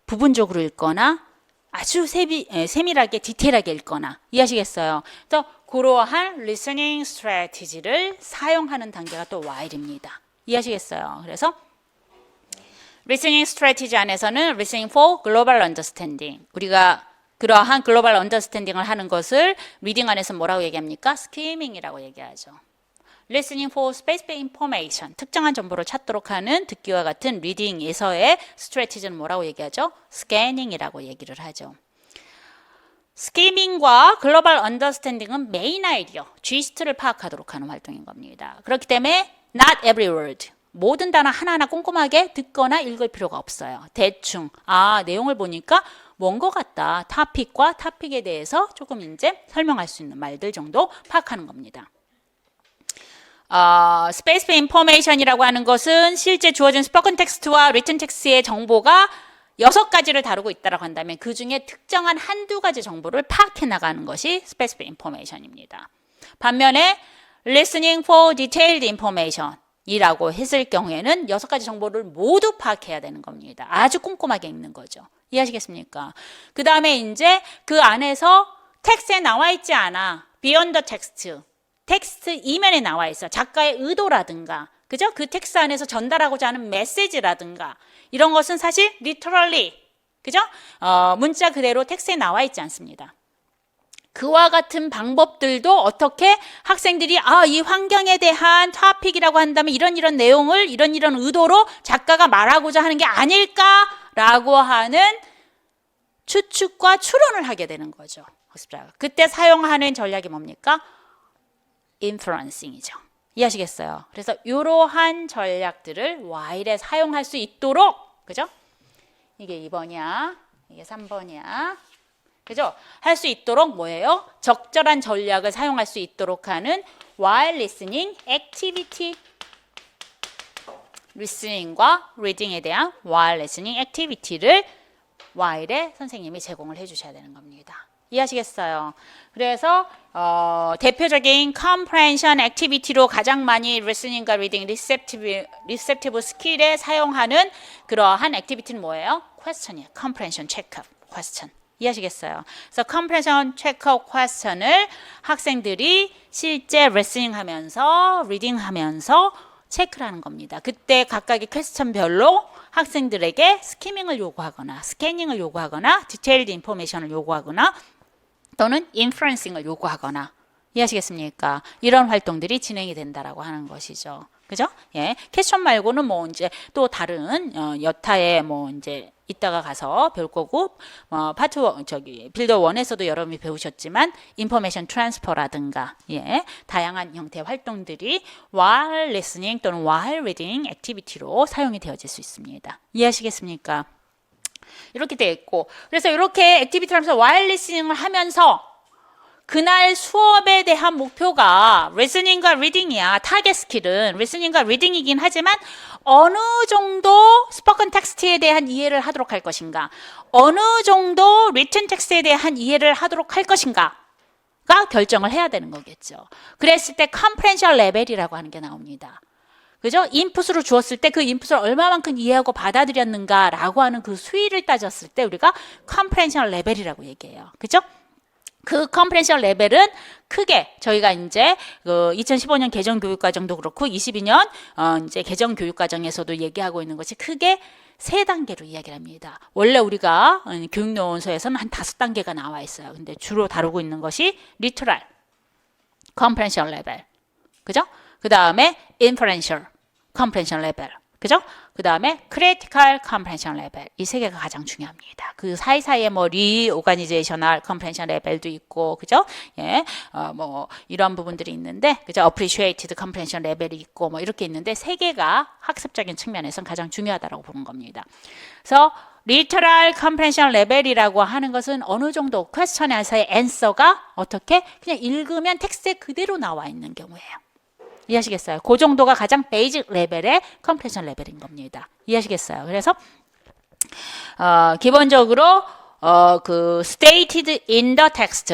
부분적으로 읽거나 아주 세밀하게 디테일하게 읽거나 이해하시겠어요? 그래서 그러한 리스닝 스트래티지를 사용하는 단계가 또 while입니다. 이해하시겠어요? 그래서 리스닝 스트래티지 안에서는 listening for global understanding 우리가 그러한 글로벌 언더스탠딩을 하는 것을 리딩 안에서 뭐라고 얘기합니까? 스키밍이라고 얘기하죠. Listening for specific information 특정한 정보를 찾도록 하는 듣기와 같은 리딩에서의 스트래티지는 뭐라고 얘기하죠? 스캐닝이라고 얘기를 하죠. 스키밍과 글로벌 언더스탠딩은 메인 아이디어, 지스트를 파악하도록 하는 활동인 겁니다. 그렇기 때문에 not every word 모든 단어 하나하나 꼼꼼하게 듣거나 읽을 필요가 없어요. 대충 내용을 보니까 뭔 것 같다. 타픽과 타픽에 대해서 조금 이제 설명할 수 있는 말들 정도 파악하는 겁니다. Specific information이라고 하는 것은 실제 주어진 스포컨 텍스트와 리튼 텍스트의 정보가 6가지를 다루고 있다고 한다면 그 중에 특정한 한두 가지 정보를 파악해 나가는 것이 Specific information입니다. 반면에 Listening for detailed information 이라고 했을 경우에는 6가지 정보를 모두 파악해야 되는 겁니다. 아주 꼼꼼하게 읽는 거죠. 이해하시겠습니까? 그 다음에 이제 그 안에서 텍스트에 나와 있지 않아. Beyond the text. 텍스트 이면에 나와 있어. 작가의 의도라든가, 그죠? 그 텍스트 안에서 전달하고자 하는 메시지라든가, 이런 것은 사실 literally, 그죠? 문자 그대로 텍스트에 나와 있지 않습니다. 그와 같은 방법들도 어떻게 학생들이 이 환경에 대한 토픽이라고 한다면 이런 내용을 이런 의도로 작가가 말하고자 하는 게 아닐까라고 하는 추측과 추론을 하게 되는 거죠. 그때 사용하는 전략이 뭡니까? 인퍼런싱이죠. 이해하시겠어요? 그래서 이러한 전략들을 while에 사용할 수 있도록 그죠? 이게 2번이야. 이게 3번이야. 그죠? 할 수 있도록 뭐예요? 적절한 전략을 사용할 수 있도록 하는 while listening activity. listening과 reading에 대한 while listening activity를 while에 선생님이 제공을 해주셔야 되는 겁니다. 이해하시겠어요? 그래서 대표적인 comprehension activity로 가장 많이 listening과 reading, receptive skill에 사용하는 그러한 액티비티는 뭐예요? question이에요. comprehension checkup question. 이해하시겠어요? 그래서 comprehension checkup question을 학생들이 실제 listening 하면서 reading 하면서 체크를 하는 겁니다. 그때 각각의 퀘스천별로 학생들에게 스키밍을 요구하거나 스캐닝을 요구하거나 디테일드 인포메이션을 요구하거나 또는 인퍼런싱을 요구하거나 이해하시겠습니까? 이런 활동들이 진행이 된다라고 하는 것이죠. 그죠? 예. 퀘스천 말고는 뭐 이제 또 다른 여타의 뭐 이제 이따가 가서 배울 거고 파트 빌더 1에서도 여러분이 배우셨지만 인포메이션 트랜스퍼라든가 다양한 형태의 활동들이 while listening 또는 while reading 액티비티로 사용이 되어질 수 있습니다. 이해하시겠습니까? 이렇게 되어 있고 그래서 이렇게 액티비티를 하면서 while listening을 하면서 그날 수업에 대한 목표가 리스닝과 리딩이야. 타겟 스킬은 리스닝과 리딩이긴 하지만 어느 정도 스포컨 텍스트에 대한 이해를 하도록 할 것인가, 어느 정도 리튼 텍스트에 대한 이해를 하도록 할 것인가가 결정을 해야 되는 거겠죠. 그랬을 때 컴프렌션 레벨이라고 하는 게 나옵니다. 그죠? 인풋으로 주었을 때 그 인풋을 얼마만큼 이해하고 받아들였는가라고 하는 그 수위를 따졌을 때 우리가 컴프렌션 레벨이라고 얘기해요. 그죠? 그 컴프렌션 레벨은 크게 저희가 이제 그 2015년 개정 교육과정도 그렇고 22년 이제 개정 교육과정에서도 얘기하고 있는 것이 크게 세 단계로 이야기를 합니다. 원래 우리가 교육론서에서는 한 5단계가 나와 있어요. 근데 주로 다루고 있는 것이 리터럴 컴프렌션 레벨. 그죠? 그 다음에 인퍼렌셜 컴프렌션 레벨. 그죠? 그 다음에 크리티컬 컴프렌션 레벨. 이 세 개가 가장 중요합니다. 그 사이사이에 뭐 리오가니제이셔널 컴프렌션 레벨도 있고, 그죠? 예, 뭐 이런 부분들이 있는데, 그죠? 어프리시에이티드 컴프렌션 레벨이 있고, 뭐 이렇게 있는데 세 개가 학습적인 측면에서는 가장 중요하다고 보는 겁니다. 그래서 리터럴 컴프렌션 레벨이라고 하는 것은 어느 정도 퀘스천에서의 앤서가 어떻게 그냥 읽으면 텍스트에 그대로 나와 있는 경우예요. 이해하시겠어요? 그 정도가 가장 베이직 레벨의 컴프레션 레벨인 겁니다. 이해하시겠어요? 그래서 기본적으로 그 stated in the text,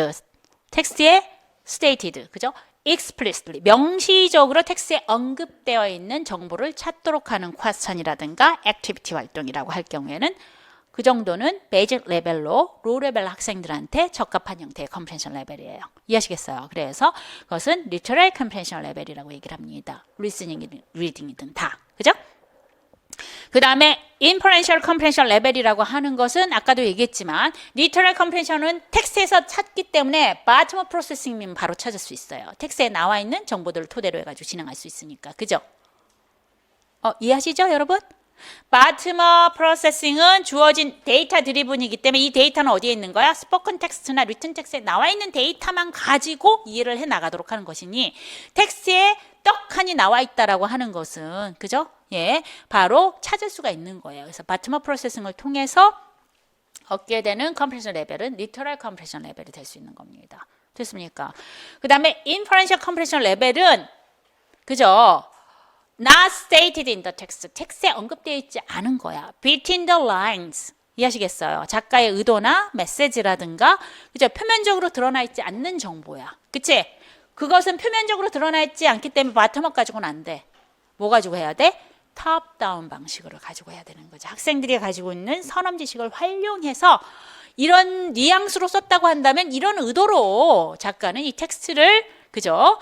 텍스트에 stated, 그죠? explicitly, 명시적으로 텍스트에 언급되어 있는 정보를 찾도록 하는 퀘스천이라든가 액티비티 활동이라고 할 경우에는 그 정도는 베이직 레벨로 로 레벨 학생들한테 적합한 형태의 컴프렌션 레벨이에요. 이해하시겠어요? 그래서 그것은 리터럴 컴프렌션 레벨이라고 얘기를 합니다. 리스닝이든 리딩이든 다. 그죠? 그 다음에 인퍼렌셜 컴프렌션 레벨이라고 하는 것은 아까도 얘기했지만 리터럴 컴프렌션은 텍스트에서 찾기 때문에 바텀업 프로세싱이면 바로 찾을 수 있어요. 텍스트에 나와 있는 정보들을 토대로 해가지고 진행할 수 있으니까. 그죠? 이해하시죠, 여러분? 바텀업 프로세싱은 주어진 데이터 드리븐이기 때문에 이 데이터는 어디에 있는 거야? 스포큰 텍스트나 리튼 텍스트에 나와 있는 데이터만 가지고 이해를 해 나가도록 하는 것이니 텍스트에 떡하니 나와 있다라고 하는 것은 그죠? 예, 바로 찾을 수가 있는 거예요. 그래서 바텀업 프로세싱을 통해서 얻게 되는 컴프레션 레벨은 리터럴 컴프레션 레벨이 될 수 있는 겁니다. 됐습니까? 그 다음에 인퍼런셜 컴프레션 레벨은 그죠? Not stated in the text. 텍스트에 언급되어 있지 않은 거야. Between the lines. 이해하시겠어요? 작가의 의도나 메시지라든가 그죠? 표면적으로 드러나 있지 않는 정보야. 그치? 그것은 표면적으로 드러나 있지 않기 때문에 바텀업 가지고는 안 돼. 뭐 가지고 해야 돼? 탑다운 방식으로 가지고 해야 되는 거죠. 학생들이 가지고 있는 선험 지식을 활용해서 이런 뉘앙스로 썼다고 한다면 이런 의도로 작가는 이 텍스트를 그죠?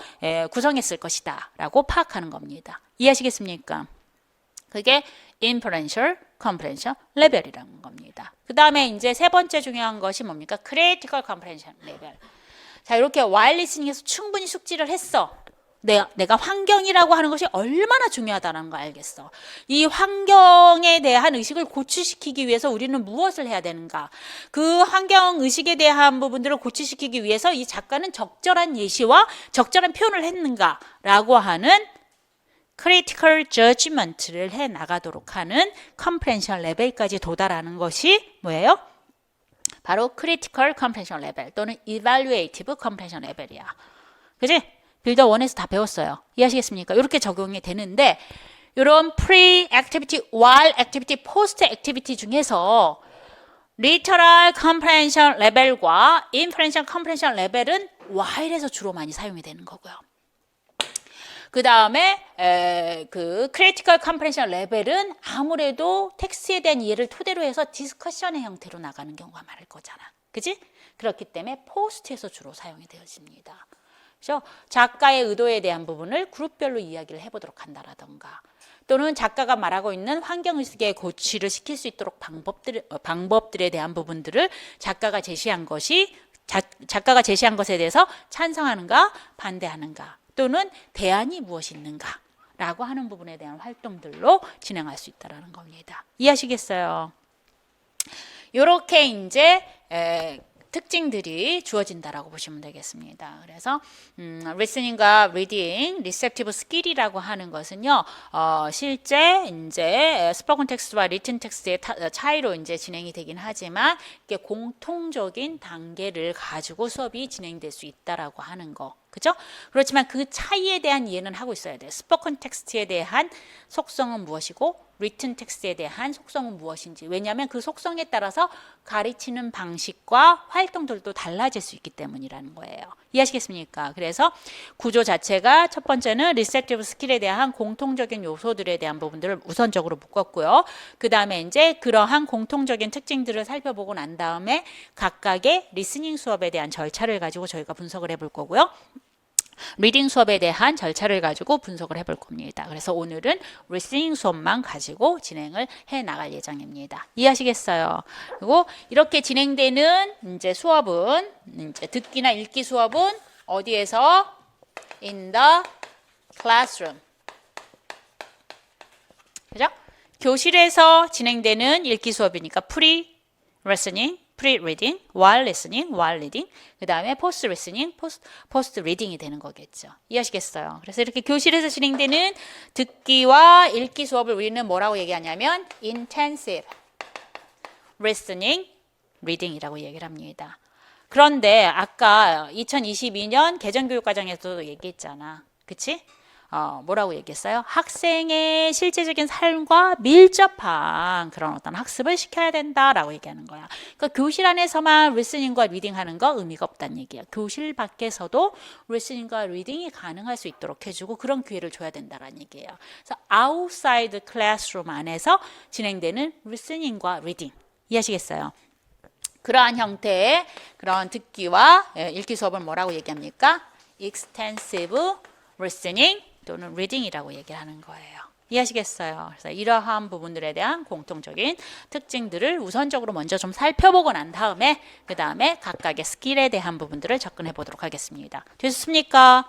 구성했을 것이다 라고 파악하는 겁니다. 이해하시겠습니까? 그게 inferential, comprehension 레벨이라는 겁니다. 그 다음에 이제 세 번째 중요한 것이 뭡니까? critical comprehension 레벨. 자, 이렇게 while listening에서 충분히 숙지를 했어. 내가 환경이라고 하는 것이 얼마나 중요하다는 걸 알겠어. 이 환경에 대한 의식을 고취시키기 위해서 우리는 무엇을 해야 되는가? 그 환경 의식에 대한 부분들을 고취시키기 위해서 이 작가는 적절한 예시와 적절한 표현을 했는가라고 하는 critical judgment를 해 나가도록 하는 comprehension 레벨까지 도달하는 것이 뭐예요? 바로 critical comprehension 레벨 또는 evaluative comprehension 레벨이야. 그지? 빌더 1에서 다 배웠어요. 이해하시겠습니까? 이렇게 적용이 되는데 이런 pre-activity, while activity, post-activity 중에서 literal comprehension 레벨과 inferential comprehension 레벨은 while에서 주로 많이 사용이 되는 거고요. 그 다음에 그 critical comprehension 레벨은 아무래도 텍스트에 대한 이해를 토대로 해서 디스커션의 형태로 나가는 경우가 많을 거잖아. 그지? 그렇기 때문에 포스트에서 주로 사용이 되어집니다. 그렇죠? 작가의 의도에 대한 부분을 그룹별로 이야기를 해보도록 한다라던가 또는 작가가 말하고 있는 환경의식의 고취를 시킬 수 있도록 방법들에 대한 부분들을 작가가 제시한 것에 대해서 찬성하는가 반대하는가 또는 대안이 무엇이 있는가 라고 하는 부분에 대한 활동들로 진행할 수 있다는 겁니다. 이해하시겠어요? 이렇게 이제 특징들이 주어진다라고 보시면 되겠습니다. 그래서 listening과 reading, receptive skill이라고 하는 것은요, 실제 이제 spoken text와 written text의 차이로 이제 진행이 되긴 하지만 이게 공통적인 단계를 가지고 수업이 진행될 수 있다라고 하는 거, 그죠? 그렇지만 그 차이에 대한 이해는 하고 있어야 돼요. spoken text에 대한 속성은 무엇이고 written text에 대한 속성은 무엇인지. 왜냐하면 그 속성에 따라서 가르치는 방식과 활동들도 달라질 수 있기 때문이라는 거예요. 이해하시겠습니까? 그래서 구조 자체가 첫 번째는 receptive skill에 대한 공통적인 요소들에 대한 부분들을 우선적으로 묶었고요. 그 다음에 이제 그러한 공통적인 특징들을 살펴보고 난 다음에 각각의 리스닝 수업에 대한 절차를 가지고 저희가 분석을 해볼 거고요. 리딩 수업에 대한 절차를 가지고 분석을 해볼 겁니다. 그래서 오늘은 리스닝 수업만 가지고 진행을 해 나갈 예정입니다. 이해하시겠어요? 그리고 이렇게 진행되는 이제 수업은 이제 듣기나 읽기 수업은 어디에서? In the classroom. 그죠? 교실에서 진행되는 읽기 수업이니까 pre-listening, pre-reading, while listening, while reading, 그 다음에 post-listening, post-reading이 되는 거겠죠. 이해하시겠어요? 그래서 이렇게 교실에서 진행되는 듣기와 읽기 수업을 우리는 뭐라고 얘기하냐면 intensive listening, reading이라고 얘기를 합니다. 그런데 아까 2022년 개정교육과정에서도 얘기했잖아. 그치? 뭐라고 얘기했어요? 학생의 실제적인 삶과 밀접한 그런 어떤 학습을 시켜야 된다라고 얘기하는 거야. 그러니까 교실 안에서만 리스닝과 리딩하는 거 의미가 없다는 얘기야. 교실 밖에서도 리스닝과 리딩이 가능할 수 있도록 해주고 그런 기회를 줘야 된다라는 얘기예요. 그래서 outside classroom 안에서 진행되는 리스닝과 리딩 이해하시겠어요? 그러한 형태의 그런 듣기와 읽기 수업을 뭐라고 얘기합니까? extensive listening 또는 reading이라고 얘기를 하는 거예요. 이해하시겠어요? 그래서 이러한 부분들에 대한 공통적인 특징들을 우선적으로 먼저 좀 살펴보고 난 다음에 그 다음에 각각의 스킬에 대한 부분들을 접근해 보도록 하겠습니다. 되셨습니까?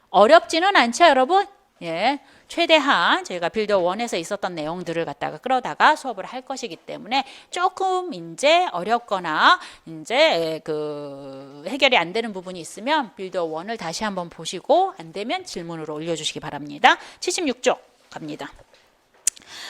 어렵지는 않죠, 여러분? 예, 최대한 저희가 빌더 1에서 있었던 내용들을 갖다가 끌어다가 수업을 할 것이기 때문에 조금 이제 어렵거나 이제 그 해결이 안 되는 부분이 있으면 빌더 1을 다시 한번 보시고 안 되면 질문으로 올려주시기 바랍니다. 76쪽 갑니다.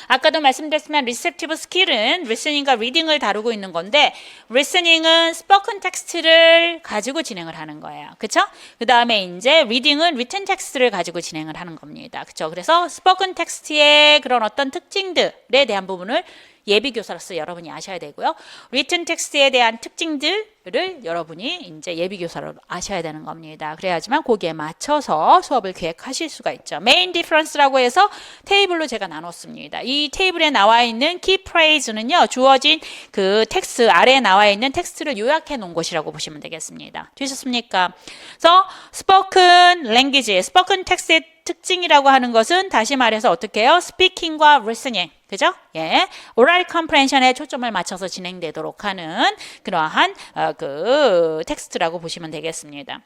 아까도 말씀드렸지만 receptive skill은 listening과 reading을 다루고 있는 건데 listening은 spoken text를 가지고 진행을 하는 거예요. 그렇죠? 그 다음에 이제 reading은 written text를 가지고 진행을 하는 겁니다. 그렇죠? 그래서 spoken text의 그런 어떤 특징들에 대한 부분을 예비교사로서 여러분이 아셔야 되고요. written text에 대한 특징들을 여러분이 이제 예비교사로 아셔야 되는 겁니다. 그래야지만 거기에 맞춰서 수업을 계획하실 수가 있죠. main difference라고 해서 테이블로 제가 나눴습니다. 이 테이블에 나와 있는 key phrase는요. 주어진 그 텍스트 아래에 나와 있는 텍스트를 요약해 놓은 것이라고 보시면 되겠습니다. 되셨습니까? 그래서 spoken language, spoken text의 특징이라고 하는 것은 다시 말해서 어떻게 해요? 스피킹과 listening. 그죠? 예. oral comprehension에 초점을 맞춰서 진행되도록 하는 그러한 그 텍스트라고 보시면 되겠습니다.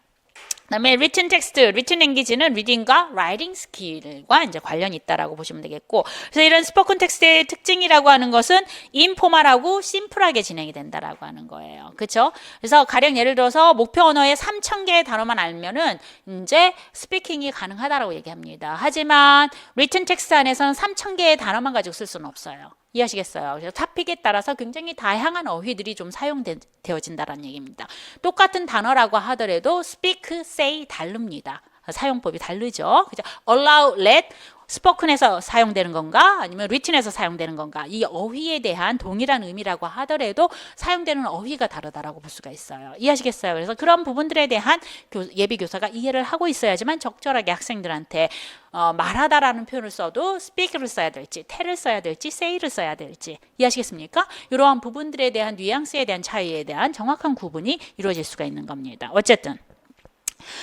그다음에 written text, written language는 reading과 writing skill과 이제 관련이 있다라고 보시면 되겠고, 그래서 이런 spoken text의 특징이라고 하는 것은 informal하고 심플하게 진행이 된다라고 하는 거예요. 그렇죠? 그래서 가령 예를 들어서 목표 언어의 3,000개의 단어만 알면은 이제 스피킹이 가능하다라고 얘기합니다. 하지만 written text 안에서는 3,000개의 단어만 가지고 쓸 수는 없어요. 이해하시겠어요? 그래서 토픽에 따라서 굉장히 다양한 어휘들이 좀 사용되어진다는 얘기입니다. 똑같은 단어라고 하더라도 speak, say 다릅니다. 사용법이 다르죠. 그죠? allow, let, spoken에서 사용되는 건가 아니면 written에서 사용되는 건가 이 어휘에 대한 동일한 의미라고 하더라도 사용되는 어휘가 다르다라고 볼 수가 있어요. 이해하시겠어요? 그래서 그런 부분들에 대한 예비교사가 이해를 하고 있어야지만 적절하게 학생들한테 말하다라는 표현을 써도 speak를 써야 될지 tell을 써야 될지 say를 써야 될지 이해하시겠습니까? 이러한 부분들에 대한 뉘앙스에 대한 차이에 대한 정확한 구분이 이루어질 수가 있는 겁니다. 어쨌든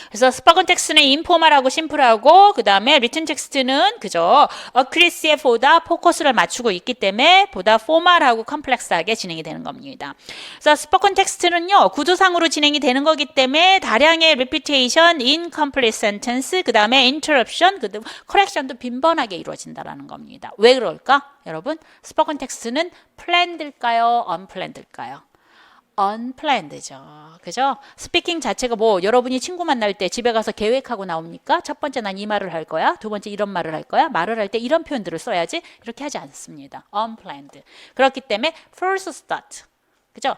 그래서 spoken text는 informal하고 심플하고 그 다음에 written text는 그죠 accuracy에 보다 포커스를 맞추고 있기 때문에 보다 formal하고 complex하게 진행이 되는 겁니다. 그래서 spoken text는요 구조상으로 진행이 되는 거기 때문에 다량의 repetition, incomplete sentence, 그 다음에 interruption, 그 다음에 correction도 빈번하게 이루어진다라는 겁니다. 왜 그럴까? 여러분 spoken text는 planned일까요? unplanned일까요? unplanned죠. 그죠? 스피킹 자체가 뭐 여러분이 친구 만날 때 집에 가서 계획하고 나옵니까? 첫 번째 난 이 말을 할 거야. 두 번째 이런 말을 할 거야. 말을 할 때 이런 표현들을 써야지. 이렇게 하지 않습니다. unplanned. 그렇기 때문에 false start. 그죠?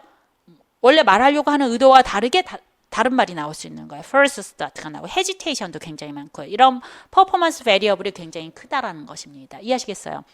원래 말하려고 하는 의도와 다르게 다른 말이 나올 수 있는 거예요. false start가 나오고 hesitation도 굉장히 많고요. 이런 퍼포먼스 베리어블이 굉장히 크다라는 것입니다. 이해하시겠어요?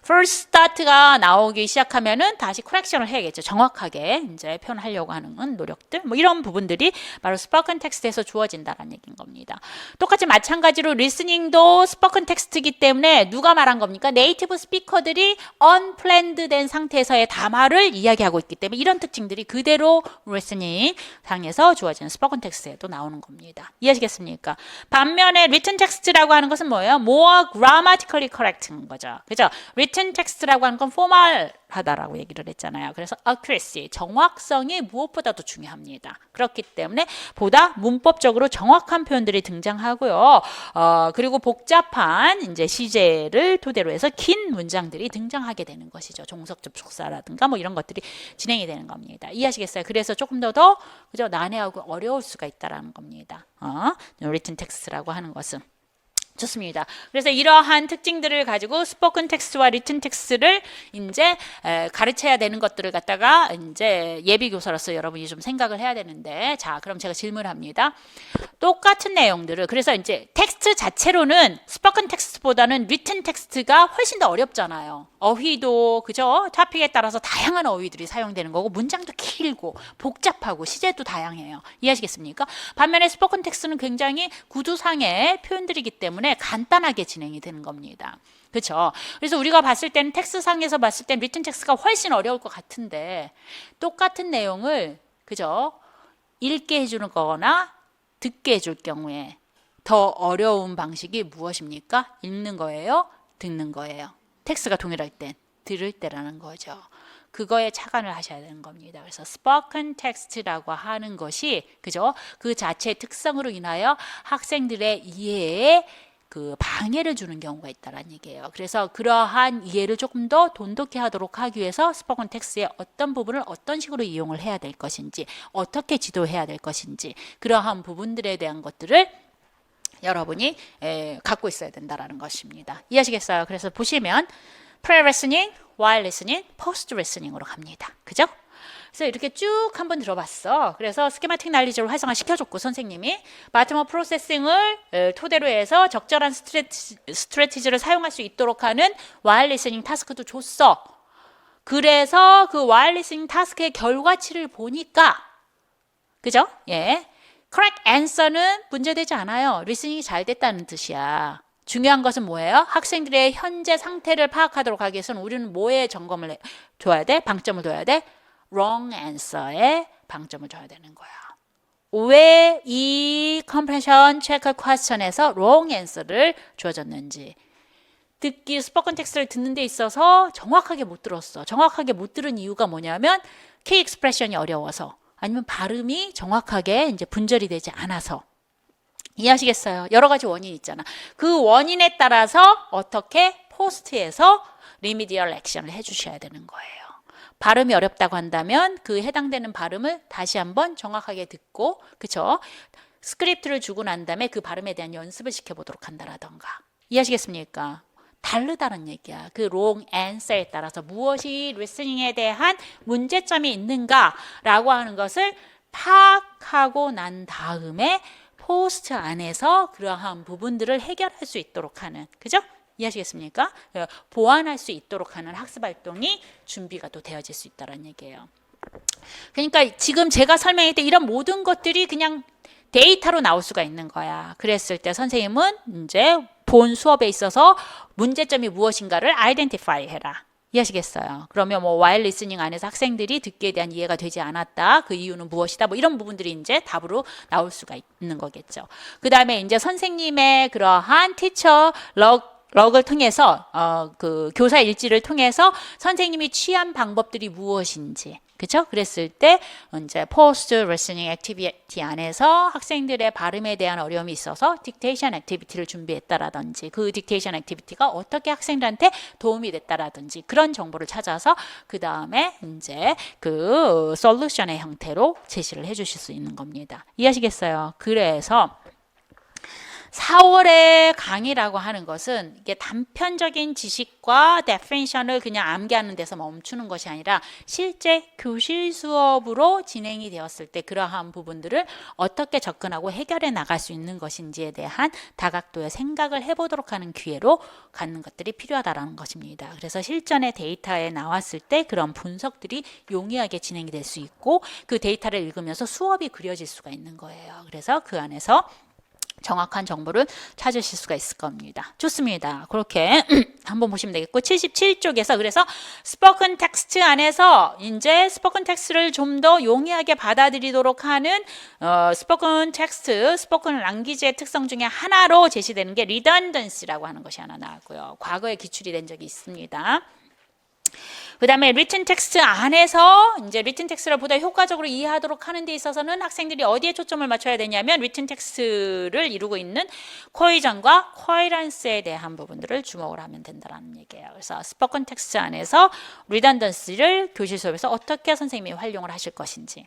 first start가 나오기 시작하면은 다시 correction을 해야겠죠. 정확하게 이제 표현하려고 하는 노력들, 뭐 이런 부분들이 바로 spoken text에서 주어진다는 얘기인 겁니다. 똑같이 마찬가지로 listening도 spoken text이기 때문에 누가 말한 겁니까? 네이티브 스피커들이 unplanned 된 상태에서의 담화를 이야기하고 있기 때문에 이런 특징들이 그대로 listening 상에서 주어지는 spoken text에도 나오는 겁니다. 이해하시겠습니까? 반면에 written text라고 하는 것은 뭐예요? more grammatically correct인 거죠. 그죠? written text라고 하는 건 포멀하다라고 얘기를 했잖아요. 그래서 accuracy, 정확성이 무엇보다도 중요합니다. 그렇기 때문에 보다 문법적으로 정확한 표현들이 등장하고요. 그리고 복잡한 이제 시제를 토대로 해서 긴 문장들이 등장하게 되는 것이죠. 종속 접속사라든가 뭐 이런 것들이 진행이 되는 겁니다. 이해하시겠어요? 그래서 조금 더 그죠? 난해하고 어려울 수가 있다라는 겁니다. written text라고 하는 것은. 좋습니다. 그래서 이러한 특징들을 가지고 스포큰 텍스트와 리튼 텍스트를 이제 가르쳐야 되는 것들을 갖다가 이제 예비 교사로서 여러분이 좀 생각을 해야 되는데, 자, 그럼 제가 질문을 합니다. 똑같은 내용들을, 그래서 이제 텍스트 자체로는 스포큰 텍스트보다는 리튼 텍스트가 훨씬 더 어렵잖아요. 어휘도 그죠? 토픽에 따라서 다양한 어휘들이 사용되는 거고 문장도 길고 복잡하고 시제도 다양해요. 이해하시겠습니까? 반면에 스포큰 텍스트는 굉장히 구두상의 표현들이기 때문에 간단하게 진행이 되는 겁니다. 그렇죠? 그래서 우리가 봤을 때는 텍스트상에서 봤을 땐 리튼 텍스트가 훨씬 어려울 것 같은데 똑같은 내용을 그죠? 읽게 해주는 거거나 듣게 해줄 경우에 더 어려운 방식이 무엇입니까? 읽는 거예요? 듣는 거예요? 텍스트가 동일할 땐 들을 때라는 거죠. 그거에 착안을 하셔야 되는 겁니다. 그래서 spoken text라고 하는 것이 그죠? 그 자체의 특성으로 인하여 학생들의 이해에 그 방해를 주는 경우가 있다는 얘기예요. 그래서 그러한 이해를 조금 더 돈독히 하도록 하기 위해서 스포큰 텍스트의 어떤 부분을 어떤 식으로 이용을 해야 될 것인지, 어떻게 지도해야 될 것인지, 그러한 부분들에 대한 것들을 여러분이 갖고 있어야 된다는 것입니다. 이해하시겠어요? 그래서 보시면 pre-listening, while listening, post-listening으로 갑니다. 그죠? 그래서 이렇게 쭉 한번 들어봤어. 그래서 스키마틱 난리지를 활성화시켜줬고 선생님이 바텀업 프로세싱을 토대로 해서 적절한 스트래티지를 사용할 수 있도록 하는 while listening 타스크도 줬어. 그래서 그 while listening 타스크의 결과치를 보니까 그죠? 예. correct answer는 문제되지 않아요. 리스닝이 잘 됐다는 뜻이야. 중요한 것은 뭐예요? 학생들의 현재 상태를 파악하도록 하기 위해서는 우리는 뭐에 점검을 줘야 돼? 방점을 둬야 돼? wrong answer에 방점을 줘야 되는 거야. 왜 이 comprehension check question에서 wrong answer를 주어졌는지. 듣기 스포큰 텍스트를 듣는 데 있어서 정확하게 못 들었어. 정확하게 못 들은 이유가 뭐냐면 key expression이 어려워서 아니면 발음이 정확하게 이제 분절이 되지 않아서. 이해하시겠어요? 여러 가지 원인이 있잖아. 그 원인에 따라서 어떻게 포스트에서 리미디얼 액션을 해주셔야 되는 거예요. 발음이 어렵다고 한다면 그 해당되는 발음을 다시 한번 정확하게 듣고, 그쵸? 스크립트를 주고 난 다음에 그 발음에 대한 연습을 시켜보도록 한다라던가. 이해하시겠습니까? 다르다는 얘기야. 그 wrong answer에 따라서 무엇이 리스닝에 대한 문제점이 있는가라고 하는 것을 파악하고 난 다음에 포스트 안에서 그러한 부분들을 해결할 수 있도록 하는, 그죠? 이해하시겠습니까? 보완할 수 있도록 하는 학습 활동이 준비가 또 되어질 수 있다는 얘기예요. 그러니까 지금 제가 설명했던 이런 모든 것들이 그냥 데이터로 나올 수가 있는 거야. 그랬을 때 선생님은 이제 본 수업에 있어서 문제점이 무엇인가를 아이덴티파이 해라. 이해하시겠어요? 그러면 뭐 while listening 안에서 학생들이 듣기에 대한 이해가 되지 않았다. 그 이유는 무엇이다. 뭐 이런 부분들이 이제 답으로 나올 수가 있는 거겠죠. 그 다음에 이제 선생님의 그러한 티처 럭을 통해서 그 교사 일지를 통해서 선생님이 취한 방법들이 무엇인지, 그렇죠? 그랬을 때 이제 포스트 리스닝 액티비티 안에서 학생들의 발음에 대한 어려움이 있어서 딕테이션 액티비티를 준비했다라든지 그 딕테이션 액티비티가 어떻게 학생들한테 도움이 됐다라든지 그런 정보를 찾아서 그 다음에 이제 그 솔루션의 형태로 제시를 해주실 수 있는 겁니다. 이해하시겠어요? 그래서 4월의 강의라고 하는 것은 이게 단편적인 지식과 definition을 그냥 암기하는 데서 멈추는 것이 아니라 실제 교실 수업으로 진행이 되었을 때 그러한 부분들을 어떻게 접근하고 해결해 나갈 수 있는 것인지에 대한 다각도의 생각을 해보도록 하는 기회로 갖는 것들이 필요하다는 것입니다. 그래서 실전의 데이터에 나왔을 때 그런 분석들이 용이하게 진행이 될 수 있고 그 데이터를 읽으면서 수업이 그려질 수가 있는 거예요. 그래서 그 안에서 정확한 정보를 찾으실 수가 있을 겁니다. 좋습니다. 그렇게 한번 보시면 되겠고 77쪽에서 그래서 스포큰 텍스트 안에서 이제 스포큰 텍스트를 좀 더 용이하게 받아들이도록 하는 스포큰 텍스트, 스포큰 랑귀지의 특성 중에 하나로 제시되는 게 리던던시라고 하는 것이 하나 나왔고요. 과거에 기출이 된 적이 있습니다. 그 다음에 written text 안에서 이제 written text를 보다 효과적으로 이해하도록 하는 데 있어서는 학생들이 어디에 초점을 맞춰야 되냐면 written text를 이루고 있는 cohesion과 coherence에 대한 부분들을 주목을 하면 된다는 얘기예요. 그래서 spoken text 안에서 redundancy를 교실 수업에서 어떻게 선생님이 활용을 하실 것인지,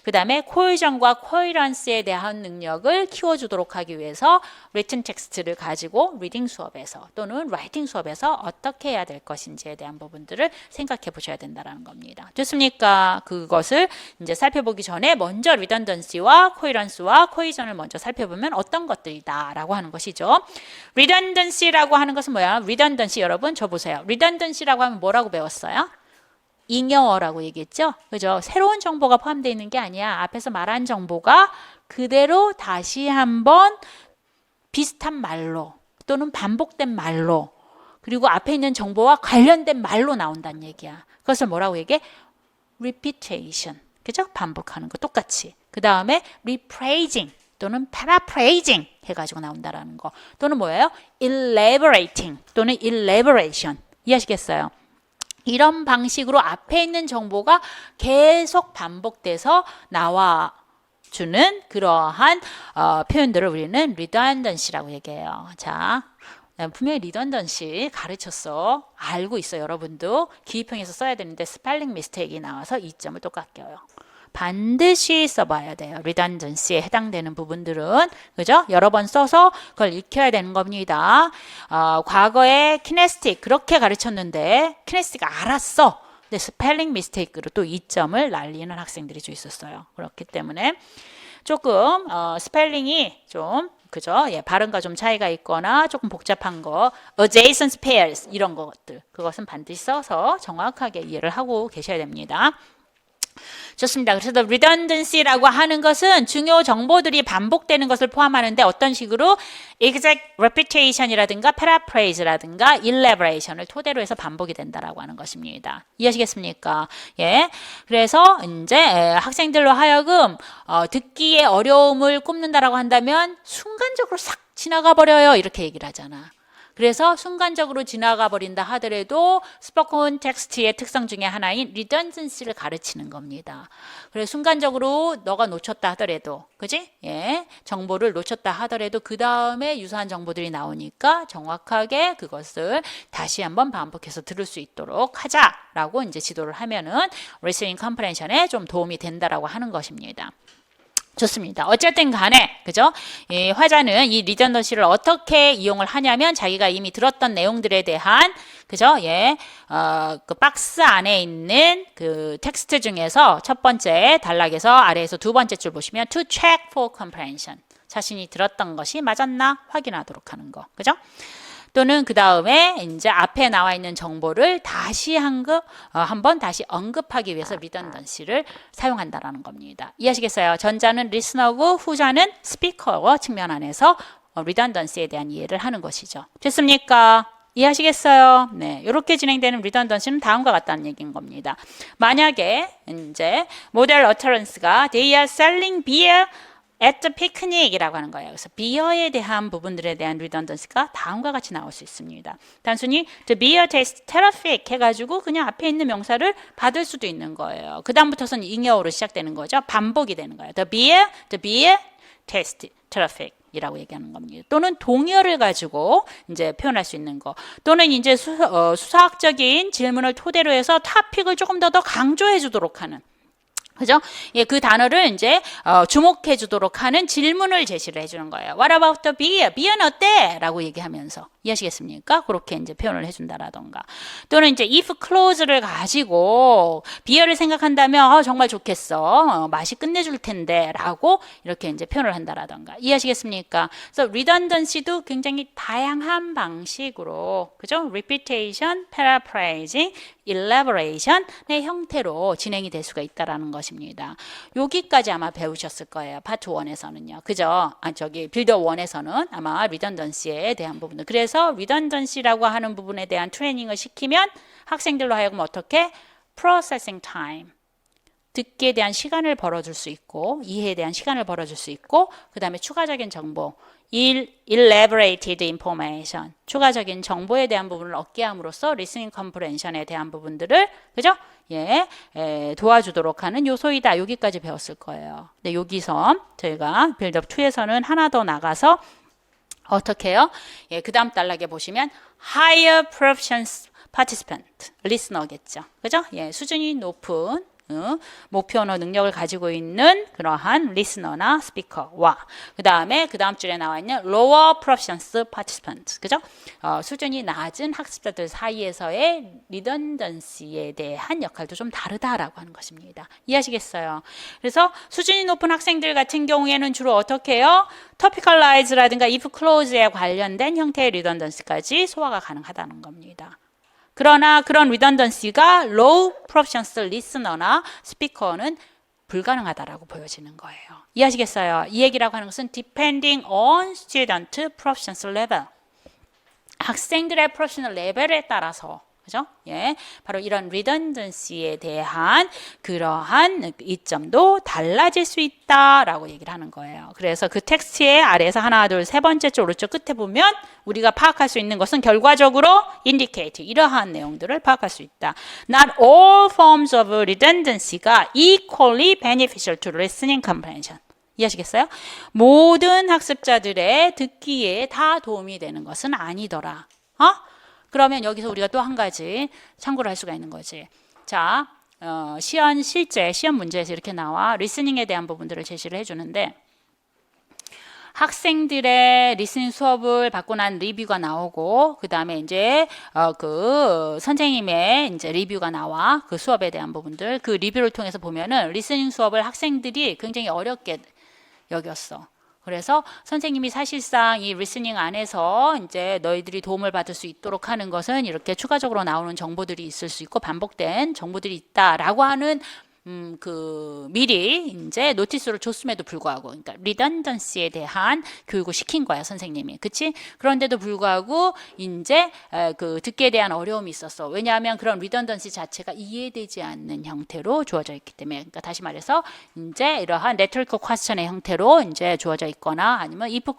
그 다음에 cohesion과 coherence에 대한 능력을 키워주도록 하기 위해서 written text를 가지고 reading 수업에서 또는 writing 수업에서 어떻게 해야 될 것인지에 대한 부분들을 생각해 보셔야 된다는 겁니다. 좋습니까? 그것을 이제 살펴보기 전에 먼저 redundancy와 coherence와 cohesion을 먼저 살펴보면 어떤 것들이다 라고 하는 것이죠. redundancy라고 하는 것은 뭐야? redundancy 여러분 저 보세요. redundancy라고 하면 뭐라고 배웠어요? 잉여어라고 얘기했죠? 그죠? 새로운 정보가 포함되어 있는 게 아니야. 앞에서 말한 정보가 그대로 다시 한번 비슷한 말로 또는 반복된 말로 그리고 앞에 있는 정보와 관련된 말로 나온다는 얘기야. 그것을 뭐라고 얘기해? repetition. 그죠? 반복하는 거 똑같이. 그 다음에 rephrasing 또는 paraphrasing 해가지고 나온다라는 거. 또는 뭐예요? elaborating 또는 elaboration. 이해하시겠어요? 이런 방식으로 앞에 있는 정보가 계속 반복돼서 나와주는 그러한 표현들을 우리는 redundancy라고 얘기해요. 자, 분명히 redundancy 가르쳤어. 알고 있어 여러분도. 기입형에서 써야 되는데 스펠링 미스테이크가 나와서 2점을 또 깎여요. 반드시 써봐야 돼요. redundancy에 해당되는 부분들은 그죠? 여러 번 써서 그걸 익혀야 되는 겁니다. 과거에 kinesthetic 그렇게 가르쳤는데 kinesthetic 알았어. 근데 스펠링 미스테이크로 또 2점을 날리는 학생들이 좀 있었어요. 그렇기 때문에 조금 스펠링이 좀 그죠? 예, 발음과 좀 차이가 있거나 조금 복잡한 거, adjacent pairs 이런 것들 그것은 반드시 써서 정확하게 이해를 하고 계셔야 됩니다. 좋습니다. 그래서 redundancy라고 하는 것은 중요 정보들이 반복되는 것을 포함하는데 어떤 식으로 exact repetition이라든가 paraphrase라든가 elaboration을 토대로 해서 반복이 된다라고 하는 것입니다. 이해하시겠습니까? 예. 그래서 이제 학생들로 하여금 듣기에 어려움을 꼽는다라고 한다면 순간적으로 싹 지나가 버려요. 이렇게 얘기를 하잖아. 그래서 순간적으로 지나가 버린다 하더라도 스포큰 텍스트의 특성 중에 하나인 redundancy를 가르치는 겁니다. 그래서 순간적으로 너가 놓쳤다 하더라도, 그지? 예, 정보를 놓쳤다 하더라도 그 다음에 유사한 정보들이 나오니까 정확하게 그것을 다시 한번 반복해서 들을 수 있도록 하자라고 이제 지도를 하면은 listening comprehension에 좀 도움이 된다라고 하는 것입니다. 좋습니다. 어쨌든 간에 그죠? 이 화자는 이 리던던시를 어떻게 이용을 하냐면 자기가 이미 들었던 내용들에 대한 그죠? 예, 그 박스 안에 있는 그 텍스트 중에서 첫 번째 단락에서 아래에서 두 번째 줄 보시면 to check for comprehension 자신이 들었던 것이 맞았나 확인하도록 하는 거, 그죠? 또는 그 다음에 이제 앞에 나와 있는 정보를 다시 한번 다시 언급하기 위해서 리던던시를 사용한다라는 겁니다. 이해하시겠어요? 전자는 리스너고 후자는 스피커 측면 안에서 리던던시에 대한 이해를 하는 것이죠. 됐습니까? 이해하시겠어요? 네, 이렇게 진행되는 리던던시는 다음과 같다는 얘기인 겁니다. 만약에 이제 모델 어터런스가 they are selling beer at the picnic이라고 하는 거예요. 그래서 비어에 대한 부분들에 대한 redundancy가 다음과 같이 나올 수 있습니다. 단순히 the beer tastes terrific 해가지고 그냥 앞에 있는 명사를 받을 수도 있는 거예요. 그 다음부터는 잉여어로 시작되는 거죠. 반복이 되는 거예요. The beer tastes terrific 이라고 얘기하는 겁니다. 또는 동의어를 가지고 이제 표현할 수 있는 거. 또는 이제 수사학적인 질문을 토대로 해서 토픽을 조금 더 강조해 주도록 하는 그죠? 예, 그 단어를 이제 주목해 주도록 하는 질문을 제시를 해주는 거예요. What about the beer? 비어는 어때? 라고 얘기하면서 이해하시겠습니까? 그렇게 이제 표현을 해준다라던가 또는 이제 if clause를 가지고 비어를 생각한다면 정말 좋겠어. 맛이 끝내줄 텐데 라고 이렇게 이제 표현을 한다라던가 이해하시겠습니까? 그래서 redundancy도 굉장히 다양한 방식으로 그죠? repetition, paraphrasing, elaboration의 형태로 진행이 될 수가 있다라는 것입니다. 여기까지 아마 배우셨을 거예요. 파트 1에서는요. 그죠? 빌더 1에서는 아마 redundancy에 대한 부분들. 그래서 redundancy라고 하는 부분에 대한 트레이닝을 시키면 학생들로 하여금 어떻게? processing time. 듣기에 대한 시간을 벌어줄 수 있고 이해에 대한 시간을 벌어줄 수 있고 그 다음에 추가적인 정보 elaborated information 추가적인 정보에 대한 부분을 얻게 함으로써 listening comprehension에 대한 부분들을 그죠? 도와주도록 하는 요소이다. 여기까지 배웠을 거예요. 근데 여기서 저희가 빌드업 2에서는 하나 더 나가서 어떻게 해요? 그 다음 단락에 보시면 higher proficiency participant listener겠죠. 그죠? 수준이 높은 목표 언어 능력을 가지고 있는 그러한 리스너나 스피커와 그 다음 줄에 나와 있는 lower proficiency participant 그죠? 수준이 낮은 학습자들 사이에서의 redundancy에 대한 역할도 좀 다르다라고 하는 것입니다. 이해하시겠어요? 그래서 수준이 높은 학생들 같은 경우에는 주로 어떻게 해요? topicalize라든가 if clause에 관련된 형태의 redundancy까지 소화가 가능하다는 겁니다. 그러나 그런 redundancy가 low proficiency listener나 스피커는 불가능하다라고 보여지는 거예요. 이해하시겠어요? 이 얘기라고 하는 것은 depending on student proficiency level. 학생들의 proficiency 레벨에 따라서 그죠? 바로 이런 redundancy에 대한 그러한 이점도 달라질 수 있다라고 얘기를 하는 거예요. 그래서 그 텍스트의 아래에서 하나, 둘, 세 번째 쪽 오른쪽 끝에 보면 우리가 파악할 수 있는 것은 결과적으로 indicate 이러한 내용들을 파악할 수 있다. Not all forms of redundancy가 equally beneficial to listening comprehension. 이해하시겠어요? 모든 학습자들의 듣기에 다 도움이 되는 것은 아니더라. 그러면 여기서 우리가 또 한 가지 참고를 할 수가 있는 거지. 자, 실제 시험 문제에서 이렇게 나와 리스닝에 대한 부분들을 제시를 해주는데 학생들의 리스닝 수업을 받고 난 리뷰가 나오고 그 다음에 이제 그 선생님의 이제 리뷰가 나와 그 수업에 대한 부분들 그 리뷰를 통해서 보면은 리스닝 수업을 학생들이 굉장히 어렵게 여겼어. 그래서 선생님이 사실상 이 리스닝 안에서 이제 너희들이 도움을 받을 수 있도록 하는 것은 이렇게 추가적으로 나오는 정보들이 있을 수 있고 반복된 정보들이 있다라고 하는 미리 이제 노티스를 줬음에도 불구하고, 그러니까 리던던시에 대한 교육을 시킨 거야 선생님이, 그치? 그런데도 불구하고 이제 그 듣기에 대한 어려움이 있었어. 왜냐하면 그런 리던던시 자체가 이해되지 않는 형태로 주어져 있기 때문에, 그러니까 다시 말해서 이제 이러한 레토리컬 퀘스천의 형태로 이제 주어져 있거나 아니면 if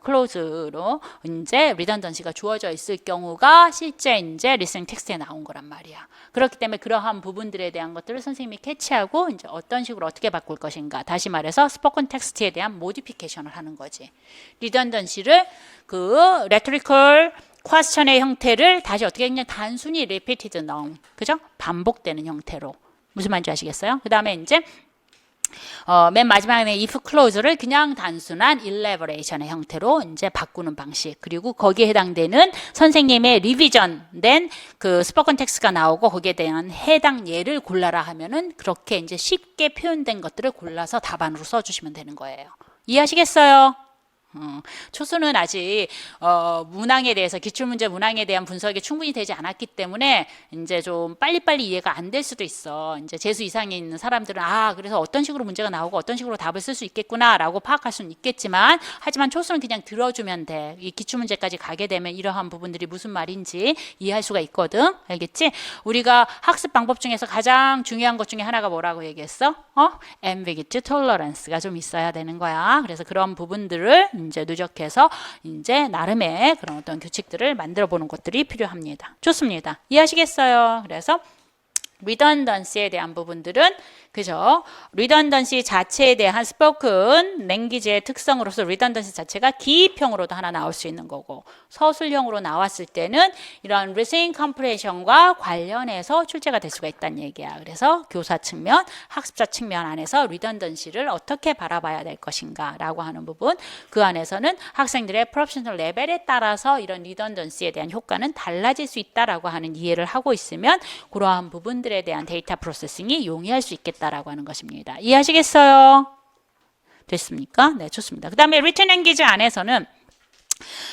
clause로 이제 리던던시가 주어져 있을 경우가 실제 이제 리스닝 텍스트에 나온 거란 말이야. 그렇기 때문에 그러한 부분들에 대한 것들을 선생님이 캐치하고 이제 어떤 식으로 어떻게 바꿀 것인가, 다시 말해서 스포컨 텍스트에 대한 모디피케이션을 하는 거지. 리던던시를 그 레토리컬 퀘스천의 형태를 다시 어떻게 그냥 단순히 repeated noun, 그죠? 반복되는 형태로. 무슨 말인지 아시겠어요? 그 다음에 이제 맨 마지막에 if clause를 그냥 단순한 elaboration의 형태로 이제 바꾸는 방식, 그리고 거기에 해당되는 선생님의 리비전된 그 스포컨 텍스트가 나오고 거기에 대한 해당 예를 골라라 하면은 그렇게 이제 쉽게 표현된 것들을 골라서 답안으로 써주시면 되는 거예요. 이해하시겠어요? 초수는 아직 문항에 대해서, 기출문제 문항에 대한 분석이 충분히 되지 않았기 때문에 이제 좀 빨리빨리 이해가 안 될 수도 있어. 이제 재수 이상에 있는 사람들은 그래서 어떤 식으로 문제가 나오고 어떤 식으로 답을 쓸 수 있겠구나라고 파악할 수는 있겠지만, 하지만 초수는 그냥 들어주면 돼. 이 기출문제까지 가게 되면 이러한 부분들이 무슨 말인지 이해할 수가 있거든. 알겠지? 우리가 학습 방법 중에서 가장 중요한 것 중에 하나가 뭐라고 얘기했어? ambiguity tolerance가 좀 있어야 되는 거야. 그래서 그런 부분들을 이제 누적해서 이제 나름의 그런 어떤 규칙들을 만들어 보는 것들이 필요합니다. 좋습니다. 이해하시겠어요? 그래서 redundancy에 대한 부분들은 그죠? redundancy 자체에 대한 spoken language의 특성으로서 redundancy 자체가 기입형으로도 하나 나올 수 있는 거고 서술형으로 나왔을 때는 이런 listening comprehension과 관련해서 출제가 될 수가 있다는 얘기야. 그래서 교사 측면, 학습자 측면 안에서 redundancy를 어떻게 바라봐야 될 것인가 라고 하는 부분 그 안에서는 학생들의 프로페셔널 레벨에 따라서 이런 redundancy에 대한 효과는 달라질 수 있다라고 하는 이해를 하고 있으면 그러한 부분들에 대한 데이터 프로세싱이 용이할 수 있겠다라고 하는 것입니다. 이해하시겠어요? 됐습니까? 네, 좋습니다. 그 다음에 written language 안에서는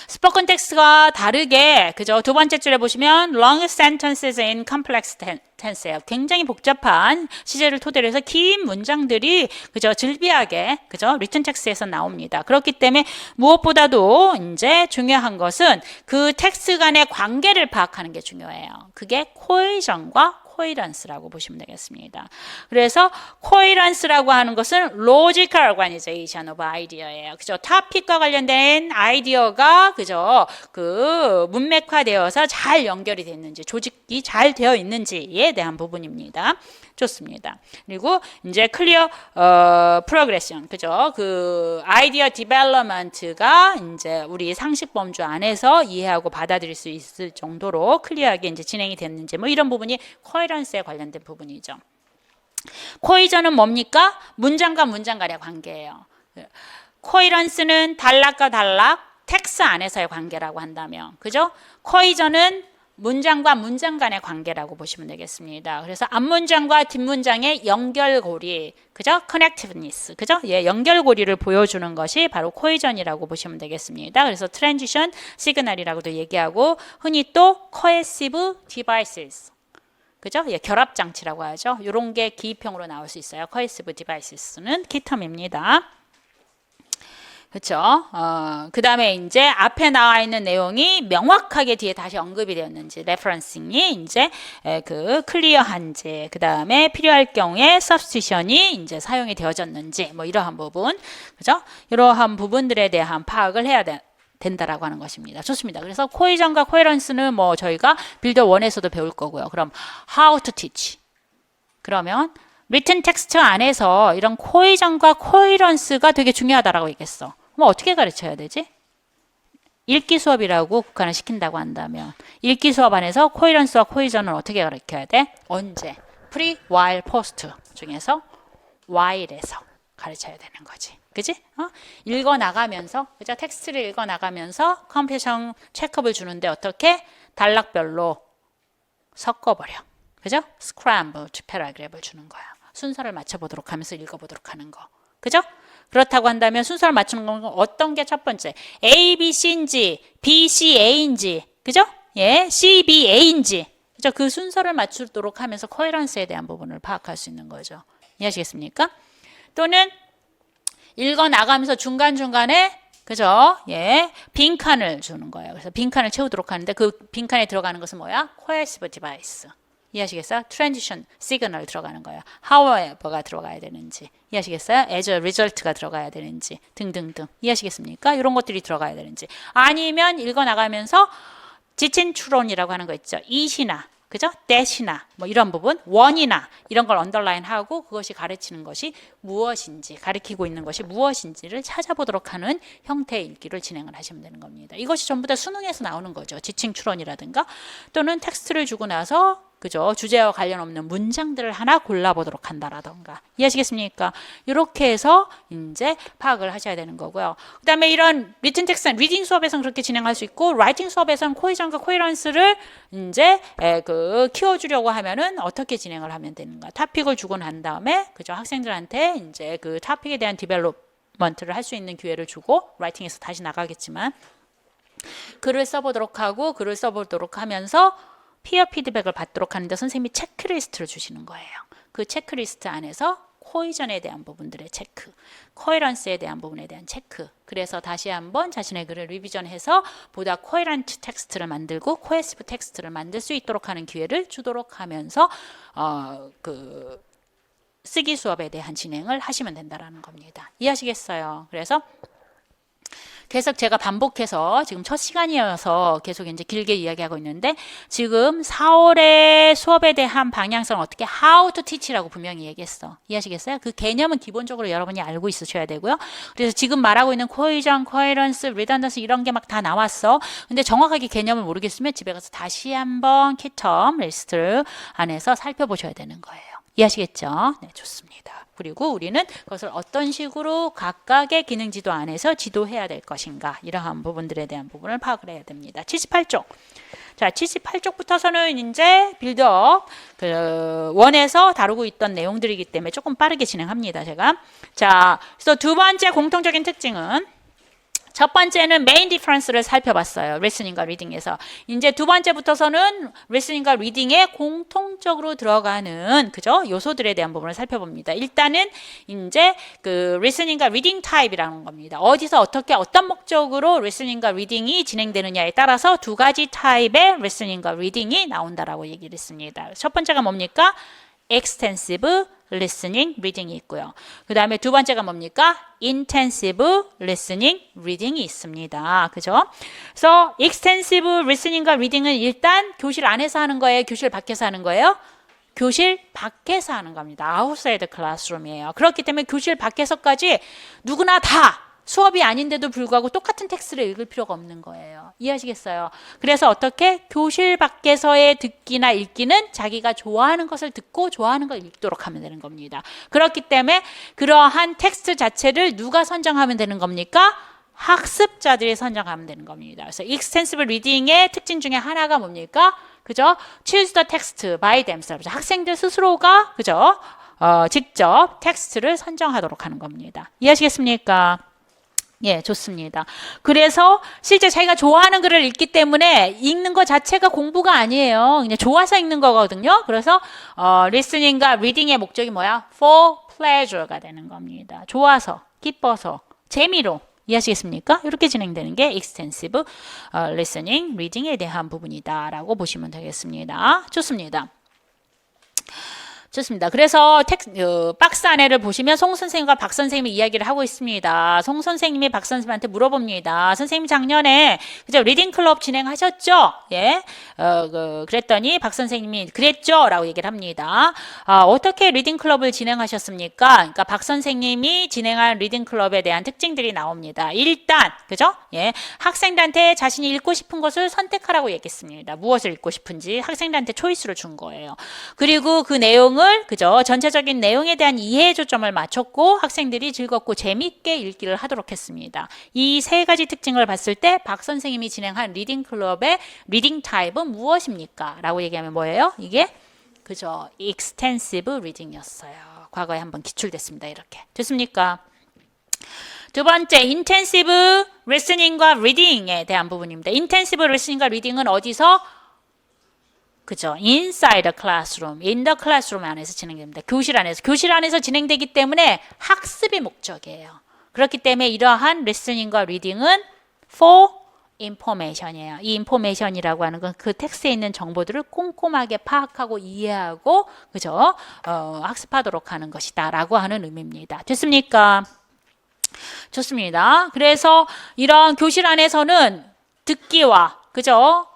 스포큰 텍스트가 다르게 그죠? 두 번째 줄에 보시면 long sentences in complex tense예요. 굉장히 복잡한 시제를 토대로 해서 긴 문장들이 그죠? 즐비하게 그죠? written text에서 나옵니다. 그렇기 때문에 무엇보다도 이제 중요한 것은 그 텍스트 간의 관계를 파악하는 게 중요해요. 그게 cohesion과 coherence라고 보시면 되겠습니다. 그래서 coherence라고 하는 것은 logical organization of idea예요. 그죠? 토픽과 관련된 아이디어가 그죠? 그 문맥화되어서 잘 연결이 됐는지, 조직이 잘 되어 있는지에 대한 부분입니다. 좋습니다. 그리고 이제 clear progression, 그죠? 그 아이디어 디벨롭먼트가 이제 우리 상식 범주 안에서 이해하고 받아들일 수 있을 정도로 클리어하게 이제 진행이 됐는지 뭐 이런 부분이 코헤런스에 관련된 부분이죠. 코이전은 뭡니까? 문장과 문장 간의 관계예요. 코헤런스는 단락과 단락, 텍스트 안에서의 관계라고 한다면, 그죠? 코이전은 문장과 문장 간의 관계라고 보시면 되겠습니다. 그래서 앞문장과 뒷문장의 연결고리, 그죠? connectiveness, 그죠? 예, 연결고리를 보여주는 것이 바로 코이전이라고 보시면 되겠습니다. 그래서 transition signal이라고도 얘기하고 흔히 또 cohesive devices, 그죠? 예, 결합 장치라고 하죠. 이런 게 기입형으로 나올 수 있어요. cohesive devices는 키텀입니다. 그렇죠. 그 다음에 이제 앞에 나와 있는 내용이 명확하게 뒤에 다시 언급이 되었는지, 레퍼런싱이 이제 그 클리어한지, 그 다음에 필요할 경우에 substitution이 이제 사용이 되어졌는지, 뭐 이러한 부분, 그죠? 이러한 부분들에 대한 파악을 해야 된다라고 하는 것입니다. 좋습니다. 그래서 코헤전과 코헤런스는 뭐 저희가 빌더 1에서도 배울 거고요. 그럼 how to teach. 그러면 written text 안에서 이런 코헤전과 코헤런스가 되게 중요하다라고 얘기했어. 그럼 어떻게 가르쳐야 되지? 읽기 수업이라고 국한을 시킨다고 한다면 읽기 수업 안에서 코헤런스와 코헤전을 어떻게 가르쳐야 돼? 언제? pre, while, post 중에서 while에서 가르쳐야 되는 거지. 그지? 읽어 나가면서, 그죠? 텍스트를 읽어 나가면서 컴퓨션 체크업을 주는데 어떻게? 단락별로 섞어버려. 그죠? scrambled paragraph을 주는 거야. 순서를 맞춰보도록 하면서 읽어보도록 하는 거. 그죠? 그렇다고 한다면 순서를 맞추는 건 어떤 게 첫 번째? A, B, C인지, B, C, A인지, 그죠? 예, C, B, A인지. 그죠? 그 순서를 맞추도록 하면서 코헤런스에 대한 부분을 파악할 수 있는 거죠. 이해하시겠습니까? 또는 읽어 나가면서 중간중간에 그죠? 예, 빈칸을 주는 거예요. 그래서 빈칸을 채우도록 하는데 그 빈칸에 들어가는 것은 뭐야? cohesive device. 이해하시겠어요? transition signal 들어가는 거예요. however가 들어가야 되는지 이해하시겠어요? as a result가 들어가야 되는지 등등등 이해하시겠습니까? 이런 것들이 들어가야 되는지 아니면 읽어 나가면서 지친 추론이라고 하는 거 있죠. it이나 그죠? that이나 뭐 이런 부분 one이나 이런 걸 언더라인하고 그것이 가르치는 것이 무엇인지 가르치고 있는 것이 무엇인지를 찾아보도록 하는 형태의 읽기를 진행을 하시면 되는 겁니다. 이것이 전부 다 수능에서 나오는 거죠. 지칭 추론이라든가 또는 텍스트를 주고 나서 그죠? 주제와 관련 없는 문장들을 하나 골라보도록 한다라던가 이해하시겠습니까? 이렇게 해서 이제 파악을 하셔야 되는 거고요. 그 다음에 이런 리튼 텍스트, 리딩 수업에서는 그렇게 진행할 수 있고 라이팅 수업에서는 코헤전과 코헤런스를 이제 키워주려고 하면은 어떻게 진행을 하면 되는가? 토픽을 주고 난 다음에 그죠? 학생들한테 이제 그 토픽에 대한 디벨롭먼트를 할 수 있는 기회를 주고 라이팅에서 다시 나가겠지만 글을 써보도록 하고 글을 써보도록 하면서 피어 피드백을 받도록 하는데 선생님이 체크리스트를 주시는 거예요. 그 체크리스트 안에서 코헤전에 대한 부분들의 체크, 코헤런스에 대한 부분에 대한 체크. 그래서 다시 한번 자신의 글을 리비전해서 보다 코헤런트 텍스트를 만들고 코헤시브 텍스트를 만들 수 있도록 하는 기회를 주도록 하면서 그 쓰기 수업에 대한 진행을 하시면 된다라는 겁니다. 이해하시겠어요? 그래서 계속 제가 반복해서 지금 첫 시간이어서 계속 이제 길게 이야기하고 있는데 지금 4월의 수업에 대한 방향성을 어떻게 how to teach라고 분명히 얘기했어. 이해하시겠어요? 그 개념은 기본적으로 여러분이 알고 있으셔야 되고요. 그래서 지금 말하고 있는 cohesion, coherence, redundancy 이런 게 막 다 나왔어. 근데 정확하게 개념을 모르겠으면 집에 가서 다시 한번 키텀 리스트 안에서 살펴보셔야 되는 거예요. 이해하시겠죠? 네, 좋습니다. 그리고 우리는 그것을 어떤 식으로 각각의 기능 지도 안에서 지도해야 될 것인가 이러한 부분들에 대한 부분을 파악을 해야 됩니다. 78쪽. 자, 78쪽부터서는 이제 빌드업 원에서 다루고 있던 내용들이기 때문에 조금 빠르게 진행합니다. 제가. 자, 그래서 두 번째 공통적인 특징은 첫 번째는 메인 디퍼런스를 살펴봤어요. 리스닝과 리딩에서. 이제 두 번째부터서는 리스닝과 리딩에 공통적으로 들어가는 그죠? 요소들에 대한 부분을 살펴봅니다. 일단은 이제 그 리스닝과 리딩 타입이라는 겁니다. 어디서 어떻게 어떤 목적으로 리스닝과 리딩이 진행되느냐에 따라서 두 가지 타입의 리스닝과 리딩이 나온다라고 얘기를 했습니다. 첫 번째가 뭡니까? extensive listening, reading이 있고요. 그 다음에 두 번째가 뭡니까? intensive listening, reading이 있습니다. 그죠? 그래서 extensive listening과 reading은 일단 교실 안에서 하는 거예요? 교실 밖에서 하는 거예요? 교실 밖에서 하는 겁니다. outside classroom이에요. 그렇기 때문에 교실 밖에서까지 누구나 다 수업이 아닌데도 불구하고 똑같은 텍스트를 읽을 필요가 없는 거예요. 이해하시겠어요? 그래서 어떻게 교실 밖에서의 듣기나 읽기는 자기가 좋아하는 것을 듣고 좋아하는 걸 읽도록 하면 되는 겁니다. 그렇기 때문에 그러한 텍스트 자체를 누가 선정하면 되는 겁니까? 학습자들이 선정하면 되는 겁니다. 그래서 extensive reading의 특징 중에 하나가 뭡니까? 그죠? choose the text by themselves. 학생들 스스로가 그죠? 직접 텍스트를 선정하도록 하는 겁니다. 이해하시겠습니까? 예, 좋습니다. 그래서 실제 자기가 좋아하는 글을 읽기 때문에 읽는 것 자체가 공부가 아니에요. 그냥 좋아서 읽는 거거든요. 그래서 리스닝과 리딩의 목적이 뭐야? For pleasure가 되는 겁니다. 좋아서, 기뻐서, 재미로. 이해하시겠습니까? 이렇게 진행되는 게 extensive listening, reading에 대한 부분이다라고 보시면 되겠습니다. 좋습니다. 좋습니다. 그래서 박스 안에를 보시면 송 선생님과 박 선생님이 이야기를 하고 있습니다. 송 선생님이 박 선생님한테 물어봅니다. 선생님 작년에 그죠 리딩 클럽 진행하셨죠? 예, 그랬더니 박 선생님이 그랬죠라고 얘기를 합니다. 어떻게 리딩 클럽을 진행하셨습니까? 그러니까 박 선생님이 진행한 리딩 클럽에 대한 특징들이 나옵니다. 일단 그죠? 예, 학생들한테 자신이 읽고 싶은 것을 선택하라고 얘기했습니다. 무엇을 읽고 싶은지 학생들한테 초이스를 준 거예요. 그리고 그 내용을 그죠? 전체적인 내용에 대한 이해에 초점을 맞췄고 학생들이 즐겁고 재밌게 읽기를 하도록 했습니다. 이 세 가지 특징을 봤을 때 박 선생님이 진행한 리딩 클럽의 리딩 타입은 무엇입니까? 라고 얘기하면 뭐예요? 이게 그죠? extensive reading이었어요. 과거에 한번 기출됐습니다. 이렇게. 됐습니까? 두 번째, intensive listening과 reading에 대한 부분입니다. intensive listening과 reading은 어디서? 그죠? inside the classroom, in the classroom 안에서 진행됩니다. 교실 안에서 진행되기 때문에 학습이 목적이에요. 그렇기 때문에 이러한 listening과 reading은 for information이에요. 이 information이라고 하는 건 그 텍스트에 있는 정보들을 꼼꼼하게 파악하고 이해하고 그죠? 학습하도록 하는 것이다라고 하는 의미입니다. 됐습니까? 좋습니다. 그래서 이런 교실 안에서는 듣기와 그죠?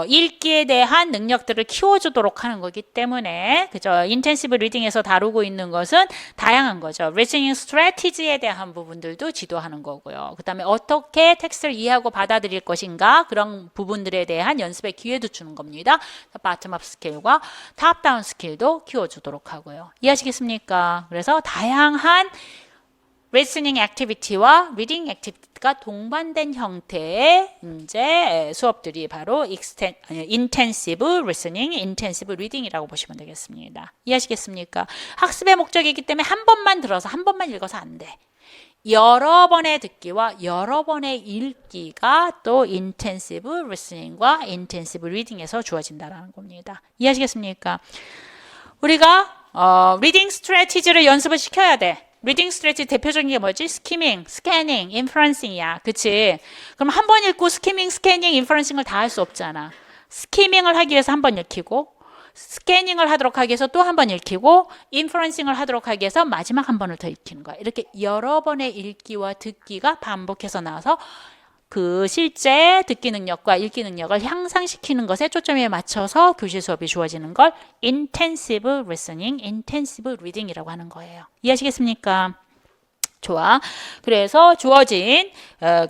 읽기에 대한 능력들을 키워주도록 하는 거기 때문에 그죠? 인텐시브 리딩에서 다루고 있는 것은 다양한 거죠. 리스닝 스트래티지에 대한 부분들도 지도하는 거고요. 그 다음에 어떻게 텍스트를 이해하고 받아들일 것인가 그런 부분들에 대한 연습의 기회도 주는 겁니다. 바텀업 스킬과 탑다운 스킬도 키워주도록 하고요. 이해하시겠습니까? 그래서 다양한 리스닝 액티비티와 리딩 액티비티가 동반된 형태의 이제 수업들이 바로 intensive listening, intensive reading이라고 보시면 되겠습니다. 이해하시겠습니까? 학습의 목적이기 때문에 한 번만 들어서 한 번만 읽어서 안 돼. 여러 번의 듣기와 여러 번의 읽기가 또 intensive listening과 intensive reading에서 주어진다는 겁니다. 이해하시겠습니까? 우리가 리딩 스트래티지를 연습을 시켜야 돼. 리딩 스트래티지 대표적인 게 뭐지? 스키밍, 스캐닝, 인퍼런싱이야. 그치? 그럼 한 번 읽고 스키밍, 스캐닝, 인퍼런싱을 다 할 수 없잖아. 스키밍을 하기 위해서 한 번 읽히고 스캐닝을 하도록 하기 위해서 또 한 번 읽히고 인퍼런싱을 하도록 하기 위해서 마지막 한 번을 더 읽히는 거야. 이렇게 여러 번의 읽기와 듣기가 반복해서 나와서 그 실제 듣기 능력과 읽기 능력을 향상시키는 것에 초점에 맞춰서 교실 수업이 주어지는 걸 intensive listening, intensive reading이라고 하는 거예요. 이해하시겠습니까? 좋아. 그래서 주어진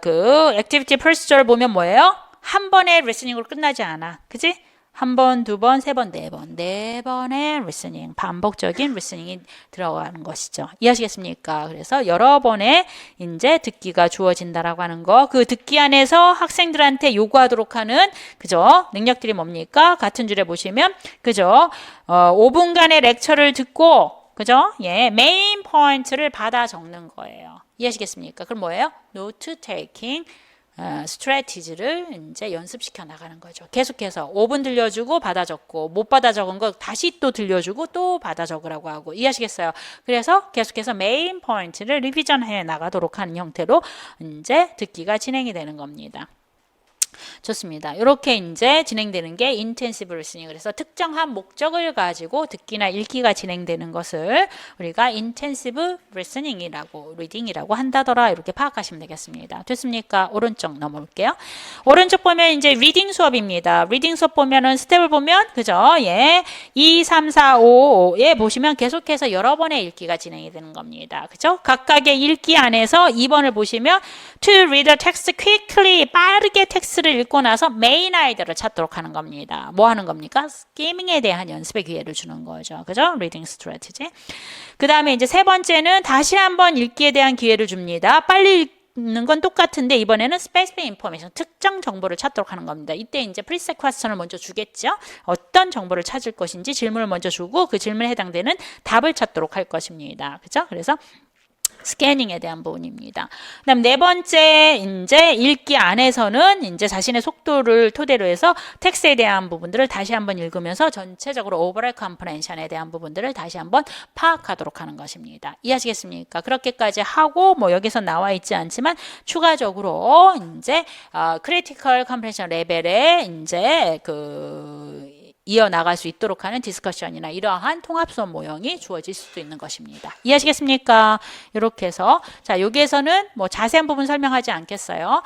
그 액티비티 프로시저를 보면 뭐예요? 한 번의 리스닝으로 끝나지 않아. 그지? 한 번, 두 번, 세 번, 네 번. 네 번의 리스닝, 반복적인 리스닝이 들어가는 것이죠. 이해하시겠습니까? 그래서 여러 번의 이제 듣기가 주어진다라고 하는 거. 그 듣기 안에서 학생들한테 요구하도록 하는 그죠? 능력들이 뭡니까? 같은 줄에 보시면 그죠? 5분간의 렉처를 듣고 그죠? 예, 메인 포인트를 받아 적는 거예요. 이해하시겠습니까? 그럼 뭐예요? 노트 테이킹 스트래티지를 이제 연습시켜 나가는 거죠. 계속해서 5분 들려주고 받아 적고 못 받아 적은 거 다시 또 들려주고 또 받아 적으라고 하고 이해하시겠어요? 그래서 계속해서 메인 포인트를 리비전해 나가도록 하는 형태로 이제 듣기가 진행이 되는 겁니다. 좋습니다. 이렇게 이제 진행되는 게 인텐시브 리스닝. 그래서 특정한 목적을 가지고 듣기나 읽기가 진행되는 것을 우리가 인텐시브 리스닝이라고 리딩이라고 한다더라 이렇게 파악하시면 되겠습니다. 됐습니까? 오른쪽 넘어올게요. 오른쪽 보면 이제 리딩 수업입니다. 리딩 수업 보면은 스텝을 보면 그죠? 예. 2, 3, 4, 5에 보시면 계속해서 여러 번의 읽기가 진행이 되는 겁니다. 그죠? 각각의 읽기 안에서 2번을 보시면 to read the text quickly 빠르게 텍스트를 읽고 나서 메인 아이디어를 찾도록 하는 겁니다. 뭐 하는 겁니까? 스키밍에 대한 연습의 기회를 주는 거죠. 그죠? Reading strategy. 그 다음에 이제 세 번째는 다시 한번 읽기에 대한 기회를 줍니다. 빨리 읽는 건 똑같은데 이번에는 specific information, 특정 정보를 찾도록 하는 겁니다. 이때 이제 preset question을 먼저 주겠죠. 어떤 정보를 찾을 것인지 질문을 먼저 주고 그 질문에 해당되는 답을 찾도록 할 것입니다. 그죠? 그래서 스캐닝에 대한 부분입니다. 그다음 네 번째 이제 읽기 안에서는 이제 자신의 속도를 토대로 해서 텍스트에 대한 부분들을 다시 한번 읽으면서 전체적으로 오버all 컴프레hension에 대한 부분들을 다시 한번 파악하도록 하는 것입니다. 이해하시겠습니까? 그렇게까지 하고 뭐 여기서 나와 있지 않지만 추가적으로 이제 크리티컬 컴프레hen션 레벨에 이제 그 이어나갈 수 있도록 하는 디스커션이나 이러한 통합 수업 모형이 주어질 수도 있는 것입니다. 이해하시겠습니까? 이렇게 해서 자 여기에서는 뭐 자세한 부분 설명하지 않겠어요.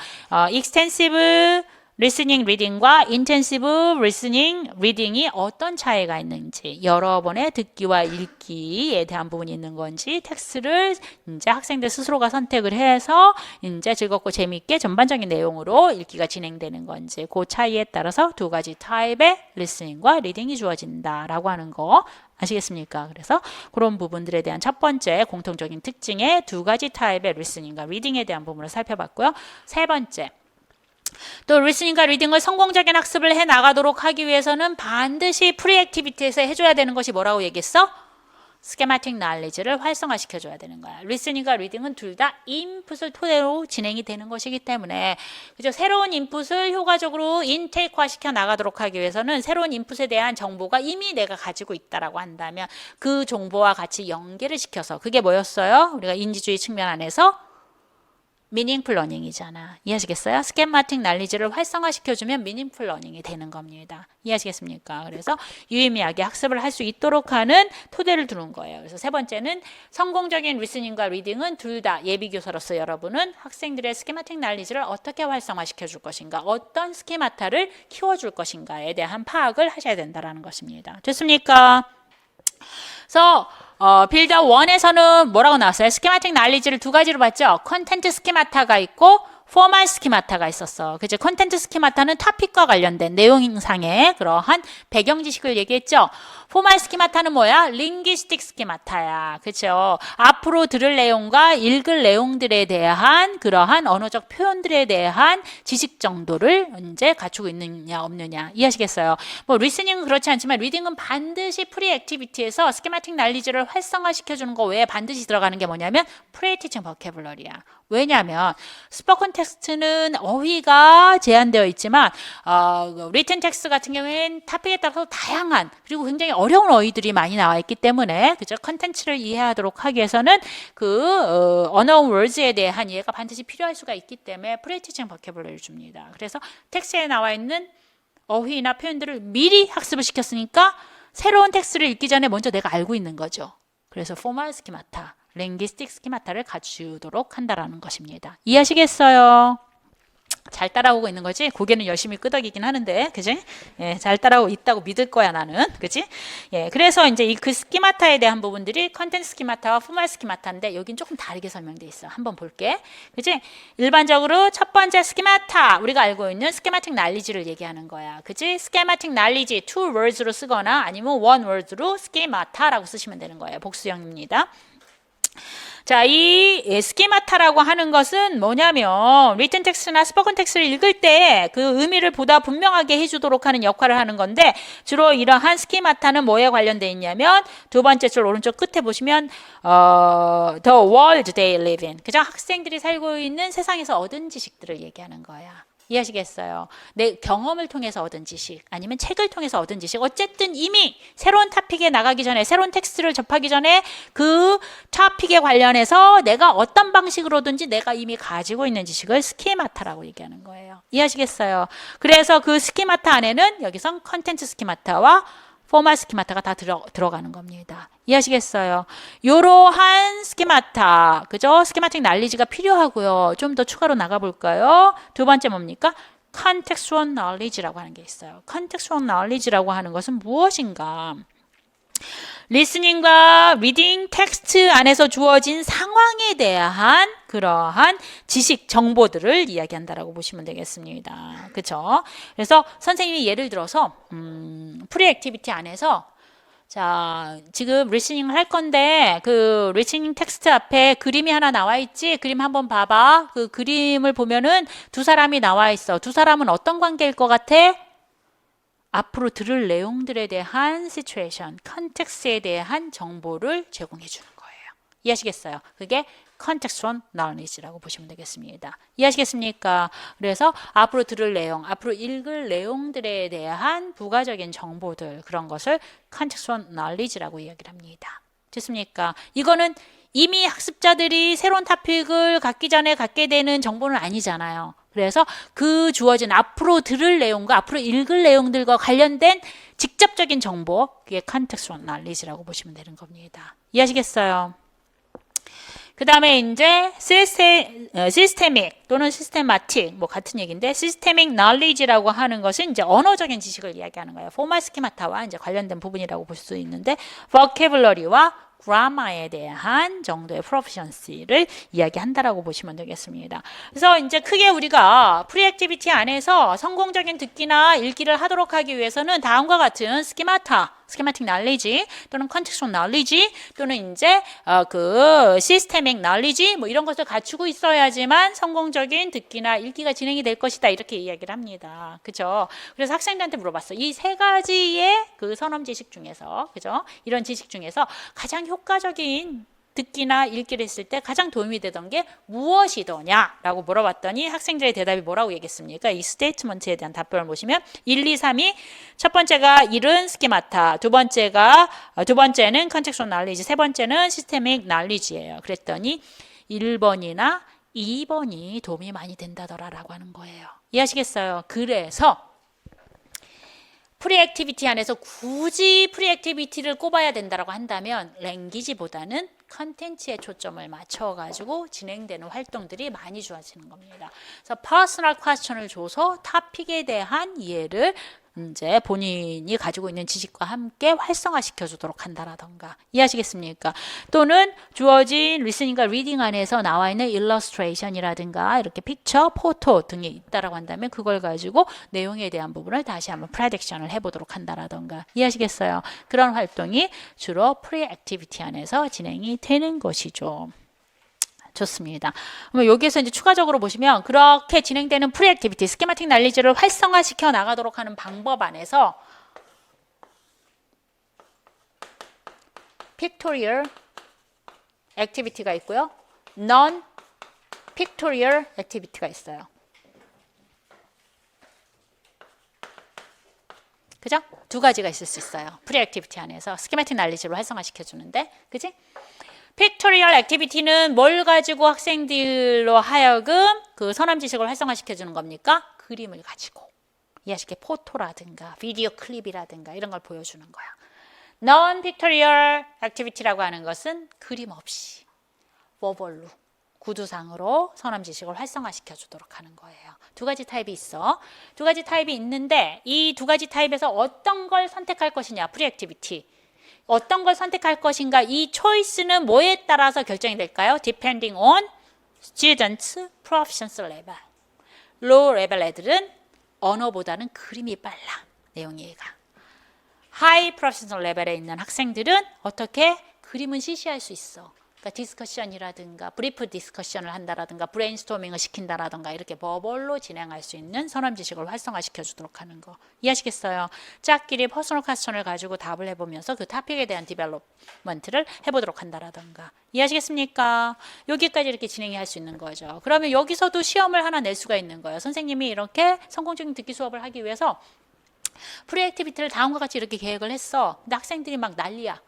extensive listening reading과 intensive listening reading이 어떤 차이가 있는지 여러 번의 듣기와 읽기에 대한 부분이 있는 건지 텍스트를 이제 학생들 스스로가 선택을 해서 이제 즐겁고 재미있게 전반적인 내용으로 읽기가 진행되는 건지 그 차이에 따라서 두 가지 타입의 listening과 reading이 주어진다라고 하는 거 아시겠습니까? 그래서 그런 부분들에 대한 첫 번째 공통적인 특징의 두 가지 타입의 listening과 reading에 대한 부분을 살펴봤고요. 세 번째 또 리스닝과 리딩을 성공적인 학습을 해 나가도록 하기 위해서는 반드시 프리 액티비티에서 해줘야 되는 것이 뭐라고 얘기했어? 스케마틱 날리지를 활성화시켜 줘야 되는 거야. 리스닝과 리딩은 둘 다 인풋을 토대로 진행이 되는 것이기 때문에 그죠? 새로운 인풋을 효과적으로 인테이크화 시켜 나가도록 하기 위해서는 새로운 인풋에 대한 정보가 이미 내가 가지고 있다라고 한다면 그 정보와 같이 연계를 시켜서 그게 뭐였어요? 우리가 인지주의 측면 안에서 미닝풀 러닝이잖아. 이해하시겠어요? 스케마틱 날리지를 활성화시켜주면 미닝풀 러닝이 되는 겁니다. 이해하시겠습니까? 그래서 유의미하게 학습을 할 수 있도록 하는 토대를 두는 거예요. 그래서 세 번째는 성공적인 리스닝과 리딩은 둘 다 예비교사로서 여러분은 학생들의 스케마틱 날리지를 어떻게 활성화시켜 줄 것인가, 어떤 스케마타를 키워줄 것인가에 대한 파악을 하셔야 된다는 것입니다. 됐습니까? 그래서 빌더 1에서는 뭐라고 나왔어요? 스키마틱 날리지를 두 가지로 봤죠? 컨텐트 스키마타가 있고 포멀 스키마타가 있었어. 그죠? 컨텐트 스키마타는 토픽과 관련된 내용상의 그러한 배경 지식을 얘기했죠. 포멀 스키마타는 뭐야? 링귀스틱 스키마타야. 그렇죠? 앞으로 들을 내용과 읽을 내용들에 대한 그러한 언어적 표현들에 대한 지식 정도를 이제 갖추고 있느냐 없느냐 이해하시겠어요? 뭐 리스닝은 그렇지 않지만 리딩은 반드시 프리 액티비티에서 스키마틱 날리지를 활성화시켜 주는 거 외에 반드시 들어가는 게 뭐냐면 프리티칭 버케블러리야. 왜냐하면 스포컨 텍스트는 어휘가 제한되어 있지만 리튼 텍스트 같은 경우에는 토픽에 따라서 다양한 그리고 굉장히 어려운 어휘들이 많이 나와 있기 때문에 그죠? 컨텐츠를 이해하도록 하기 위해서는 그 unknown words에 대한 이해가 반드시 필요할 수가 있기 때문에 프리티칭 버케블러리를 줍니다. 그래서 텍스트에 나와 있는 어휘나 표현들을 미리 학습을 시켰으니까 새로운 텍스트를 읽기 전에 먼저 내가 알고 있는 거죠. 그래서 포멀 스키마타, 랭귀스틱 스키마타를 갖추도록 한다라는 것입니다. 이해하시겠어요? 잘 따라오고 있는 거지? 고개는 열심히 끄덕이긴 하는데, 그지? 예, 잘 따라오고 있다고 믿을 거야, 나는. 그지? 예, 그래서 이제 그 스키마타에 대한 부분들이 컨텐츠 스키마타와 포멀 스키마타인데, 여긴 조금 다르게 설명되어 있어. 한번 볼게. 그지? 일반적으로 첫 번째 스키마타, 우리가 알고 있는 스키마틱 날리지를 얘기하는 거야. 그지? 스키마틱 날리지, two words로 쓰거나 아니면 one word로 스키마타라고 쓰시면 되는 거예요. 복수형입니다. 자, 이 스키마타라고 하는 것은 뭐냐면 리튼 텍스트나 스포컨 텍스트를 읽을 때 그 의미를 보다 분명하게 해주도록 하는 역할을 하는 건데 주로 이러한 스키마타는 뭐에 관련되어 있냐면 두 번째 줄 오른쪽 끝에 보시면 the world they live in, 그죠? 학생들이 살고 있는 세상에서 얻은 지식들을 얘기하는 거야. 이해하시겠어요? 내 경험을 통해서 얻은 지식 아니면 책을 통해서 얻은 지식, 어쨌든 이미 새로운 토픽에 나가기 전에, 새로운 텍스트를 접하기 전에 그 토픽에 관련해서 내가 어떤 방식으로든지 내가 이미 가지고 있는 지식을 스키마타라고 얘기하는 거예요. 이해하시겠어요? 그래서 그 스키마타 안에는 여기선 컨텐츠 스키마타와 포멀 스키마타가 다 들어가는 겁니다. 이해하시겠어요? 이러한 스키마타, 그죠? 스키마틱 날리지가 필요하고요. 좀 더 추가로 나가볼까요? 두 번째 뭡니까? contextual knowledge라고 하는 게 있어요. contextual knowledge라고 하는 것은 무엇인가? 리스닝과 리딩 텍스트 안에서 주어진 상황에 대한 그러한 지식, 정보들을 이야기한다라고 보시면 되겠습니다. 그렇죠? 그래서 선생님이 예를 들어서 프리 액티비티 안에서 자, 지금 리스닝을 할 건데 그 리스닝 텍스트 앞에 그림이 하나 나와 있지? 그림 한번 봐봐. 그 그림을 보면은 두 사람이 나와 있어. 두 사람은 어떤 관계일 것 같아? 앞으로 들을 내용들에 대한 시츄에이션, 컨텍스트에 대한 정보를 제공해 주는 거예요. 이해하시겠어요? 그게 contextual knowledge라고 보시면 되겠습니다. 이해하시겠습니까? 그래서 앞으로 들을 내용, 앞으로 읽을 내용들에 대한 부가적인 정보들, 그런 것을 contextual knowledge라고 이야기를 합니다. 됐습니까? 이거는 이미 학습자들이 새로운 토픽을 갖기 전에 갖게 되는 정보는 아니잖아요. 그래서 그 주어진 앞으로 들을 내용과 앞으로 읽을 내용들과 관련된 직접적인 정보, 그게 contextual knowledge라고 보시면 되는 겁니다. 이해하시겠어요? 그 다음에 이제 시스테믹 또는 시스테마틱, 뭐 같은 얘기인데 시스테믹 knowledge라고 하는 것은 이제 언어적인 지식을 이야기하는 거예요. 포멀 스키마타와 이제 관련된 부분이라고 볼 수 있는데 vocabulary와 그라마에 대한 정도의 프로피션시를 이야기한다라고 보시면 되겠습니다. 그래서 이제 크게 우리가 프리 액티비티 안에서 성공적인 듣기나 읽기를 하도록 하기 위해서는 다음과 같은 스키마타, 스키마틱 knowledge 또는 contextual knowledge 또는 이제 그 시스테믹 knowledge 뭐 이런 것을 갖추고 있어야지만 성공적인 듣기나 읽기가 진행이 될 것이다, 이렇게 이야기를 합니다. 그죠? 그래서 학생들한테 물어봤어. 이 세 가지의 그 선험 지식 중에서, 그죠? 이런 지식 중에서 가장 효과적인 듣기나 읽기를 했을 때 가장 도움이 되던 게 무엇이더냐라고 물어봤더니 학생들의 대답이 뭐라고 얘기했습니까? 이 스테이트먼트에 대한 답변을 보시면 1, 2, 3이 첫 번째가 일은 스키마타, 두 번째는 컨텍스추얼 날리지, 세 번째는 시스테믹 날리지예요. 그랬더니 1번이나 2번이 도움이 많이 된다더라라고 하는 거예요. 이해하시겠어요? 그래서 프리 액티비티 안에서 굳이 프리 액티비티를 꼽아야 된다고 한다면 랭귀지보다는 컨텐츠에 초점을 맞춰가지고 진행되는 활동들이 많이 좋아지는 겁니다. 그래서 퍼스널 퀘스천을 줘서 토픽에 대한 이해를 이제 본인이 가지고 있는 지식과 함께 활성화시켜 주도록 한다라던가. 이해하시겠습니까? 또는 주어진 리스닝과 리딩 안에서 나와 있는 일러스트레이션이라든가 이렇게 픽처, 포토 등이 있다라고 한다면 그걸 가지고 내용에 대한 부분을 다시 한번 프레딕션을 해보도록 한다라던가. 이해하시겠어요? 그런 활동이 주로 프리 액티비티 안에서 진행이 되는 것이죠. 좋습니다. 그럼 여기에서 이제 추가적으로 보시면 그렇게 진행되는 프리 액티비티, 스키마틱 날리지를 활성화시켜 나가도록 하는 방법 안에서 픽토리얼 액티비티가 있고요. non 픽토리얼 액티비티가 있어요. 그죠? 두 가지가 있을 수 있어요. 프리 액티비티 안에서 스키마틱 날리지를 활성화시켜 주는데, 그지? 픽토리얼 액티비티는 뭘 가지고 학생들로 하여금 그 선함 지식을 활성화시켜 주는 겁니까? 그림을 가지고. 이해하시게 포토라든가 비디오 클립이라든가 이런 걸 보여주는 거야. Non-pictorial activity라고 하는 것은 그림 없이 버벌로 구두상으로 선언 지식을 활성화시켜 주도록 하는 거예요. 두 가지 타입이 있어. 두 가지 타입이 있는데 이 두 가지 타입에서 어떤 걸 선택할 것이냐, 프리액티비티. 어떤 걸 선택할 것인가, 이 초이스는 뭐에 따라서 결정이 될까요? Depending on students' proficiency level. low level 애들은 언어보다는 그림이 빨라. 내용 이해가. high proficiency level에 있는 학생들은 어떻게 그림은 시시할 수 있어. 그러니까 디스커션이라든가 브리프 디스커션을 한다라든가 브레인스토밍을 시킨다라든가 이렇게 버벌로 진행할 수 있는 선언 지식을 활성화시켜 주도록 하는 거. 이해하시겠어요? 짝끼리 퍼스널 퀘스천을 가지고 답을 해보면서 그 토픽에 대한 디벨롭먼트를 해보도록 한다라든가. 이해하시겠습니까? 여기까지 이렇게 진행이 할 수 있는 거죠. 그러면 여기서도 시험을 하나 낼 수가 있는 거예요. 선생님이 이렇게 성공적인 듣기 수업을 하기 위해서 프리액티비티를 다음과 같이 이렇게 계획을 했어. 근데 학생들이 막 난리야.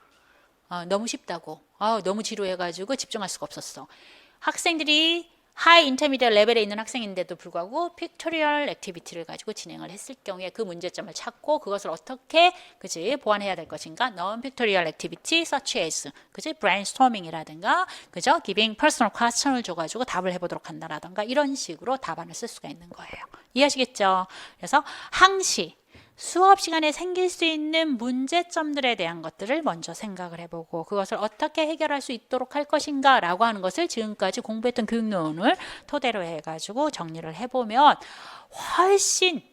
너무 쉽다고. 너무 지루해가지고 집중할 수가 없었어. 학생들이 하이 인터미디어 레벨에 있는 학생인데도 불구하고 픽토리얼 액티비티를 가지고 진행을 했을 경우에 그 문제점을 찾고 그것을 어떻게 보완해야 될 것인가. non pictorial activity such as brainstorming이라든가 giving personal question을 줘가지고 답을 해보도록 한다라든가 이런 식으로 답안을 쓸 수가 있는 거예요. 이해하시겠죠? 그래서 항시 수업 시간에 생길 수 있는 문제점들에 대한 것들을 먼저 생각을 해보고 그것을 어떻게 해결할 수 있도록 할 것인가 라고 하는 것을 지금까지 공부했던 교육론을 토대로 해가지고 정리를 해보면 훨씬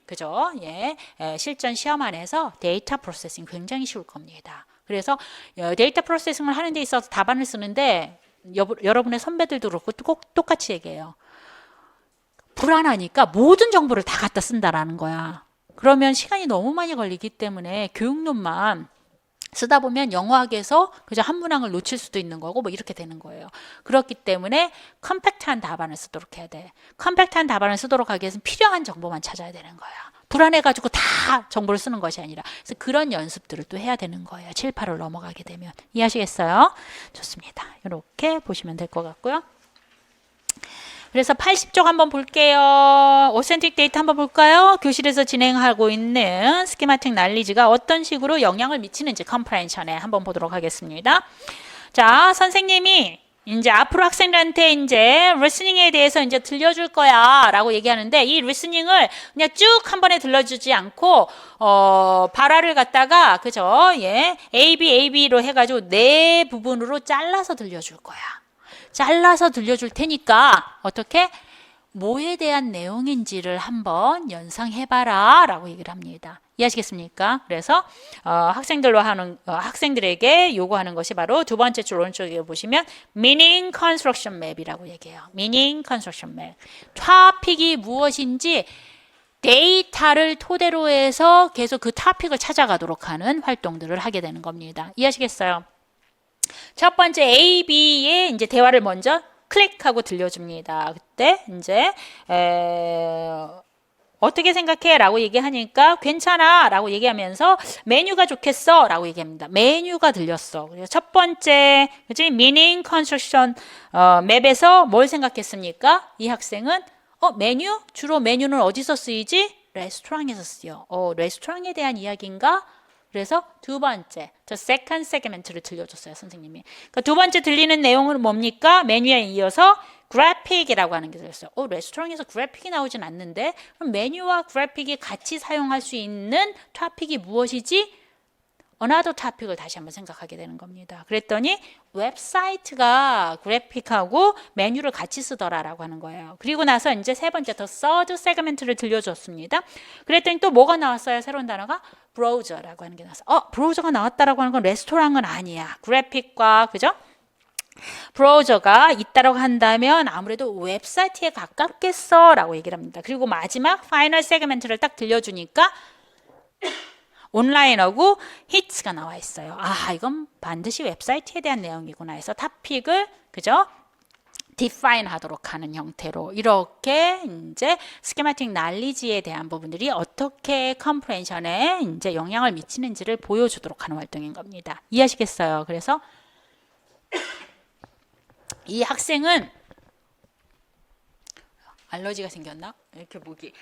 실전 시험 안에서 데이터 프로세싱 굉장히 쉬울 겁니다. 그래서 데이터 프로세싱을 하는 데 있어서 답안을 쓰는데 여러분의 선배들도 그렇고 꼭 똑같이 얘기해요. 불안하니까 모든 정보를 다 갖다 쓴다라는 거야. 그러면 시간이 너무 많이 걸리기 때문에 교육론만 쓰다 보면 영어학에서 한 문항을 놓칠 수도 있는 거고 뭐 이렇게 되는 거예요. 그렇기 때문에 컴팩트한 답안을 쓰도록 해야 돼. 컴팩트한 답안을 쓰도록 하기 위해서는 필요한 정보만 찾아야 되는 거야. 불안해가지고 다 정보를 쓰는 것이 아니라 그래서 그런 연습들을 또 해야 되는 거예요. 7, 8을 넘어가게 되면. 이해하시겠어요? 좋습니다. 이렇게 보시면 될 것 같고요. 그래서 80쪽 한번 볼게요. 오센틱 데이터 한번 볼까요? 교실에서 진행하고 있는 스키마틱 날리지가 어떤 식으로 영향을 미치는지 컴프레hen션에 한번 보도록 하겠습니다. 자, 선생님이 이제 앞으로 학생들한테 이제 리스닝에 대해서 이제 들려줄 거야 라고 얘기하는데 이 리스닝을 그냥 쭉 한 번에 들려주지 않고 발화를 갖다가 AB로 해가지고 네 부분으로 잘라서 들려줄 거야. 잘라서 들려줄 테니까 어떻게 뭐에 대한 내용인지를 한번 연상해봐라 라고 얘기를 합니다. 이해하시겠습니까? 그래서 학생들에게 요구하는 것이 바로 두 번째 줄 오른쪽에 보시면 meaning construction map이라고 얘기해요. meaning construction map. 토픽이 무엇인지 데이터를 토대로 해서 계속 그 토픽을 찾아가도록 하는 활동들을 하게 되는 겁니다. 이해하시겠어요? 첫 번째 A, B의 이제 대화를 먼저 클릭하고 들려줍니다. 그때 이제 어떻게 생각해? 라고 얘기하니까 괜찮아 라고 얘기하면서 메뉴가 좋겠어 라고 얘기합니다. 메뉴가 들렸어. 그래서 첫 번째 meaning construction 맵에서 뭘 생각했습니까? 이 학생은 메뉴? 주로 메뉴는 어디서 쓰이지? 레스토랑에서 쓰여. 레스토랑에 대한 이야기인가? 그래서 두 번째, the second segment를 들려줬어요, 선생님이. 그러니까 두 번째 들리는 내용은 뭡니까? 메뉴에 이어서 그래픽이라고 하는 게 들렸어요. 레스토랑에서 그래픽이 나오진 않는데 그럼 메뉴와 그래픽이 같이 사용할 수 있는 토픽이 무엇이지? another topic을 다시 한번 생각하게 되는 겁니다. 그랬더니 웹사이트가 그래픽하고 메뉴를 같이 쓰더라라고 하는 거예요. 그리고 나서 이제 세 번째 더 third segment를 들려줬습니다. 그랬더니 또 뭐가 나왔어요? 새로운 단어가 브라우저라고 하는 게 나왔어요. 브라우저가 나왔다라고 하는 건 레스토랑은 아니야. 그래픽과 브라우저가 있다고 한다면 아무래도 웹사이트에 가깝겠어 라고 얘기를 합니다. 그리고 마지막 파이널 세그멘트를 딱 들려주니까 온라인하고 히트가 나와 있어요. 이건 반드시 웹사이트에 대한 내용이구나 해서 토픽을 define 하도록 하는 형태로 이렇게 이제 스키마틱 날리지에 대한 부분들이 어떻게 컴프레hen션에 이제 영향을 미치는지를 보여주도록 하는 활동인 겁니다. 이해하시겠어요? 그래서 이 학생은 알러지가 생겼나? 이렇게 목이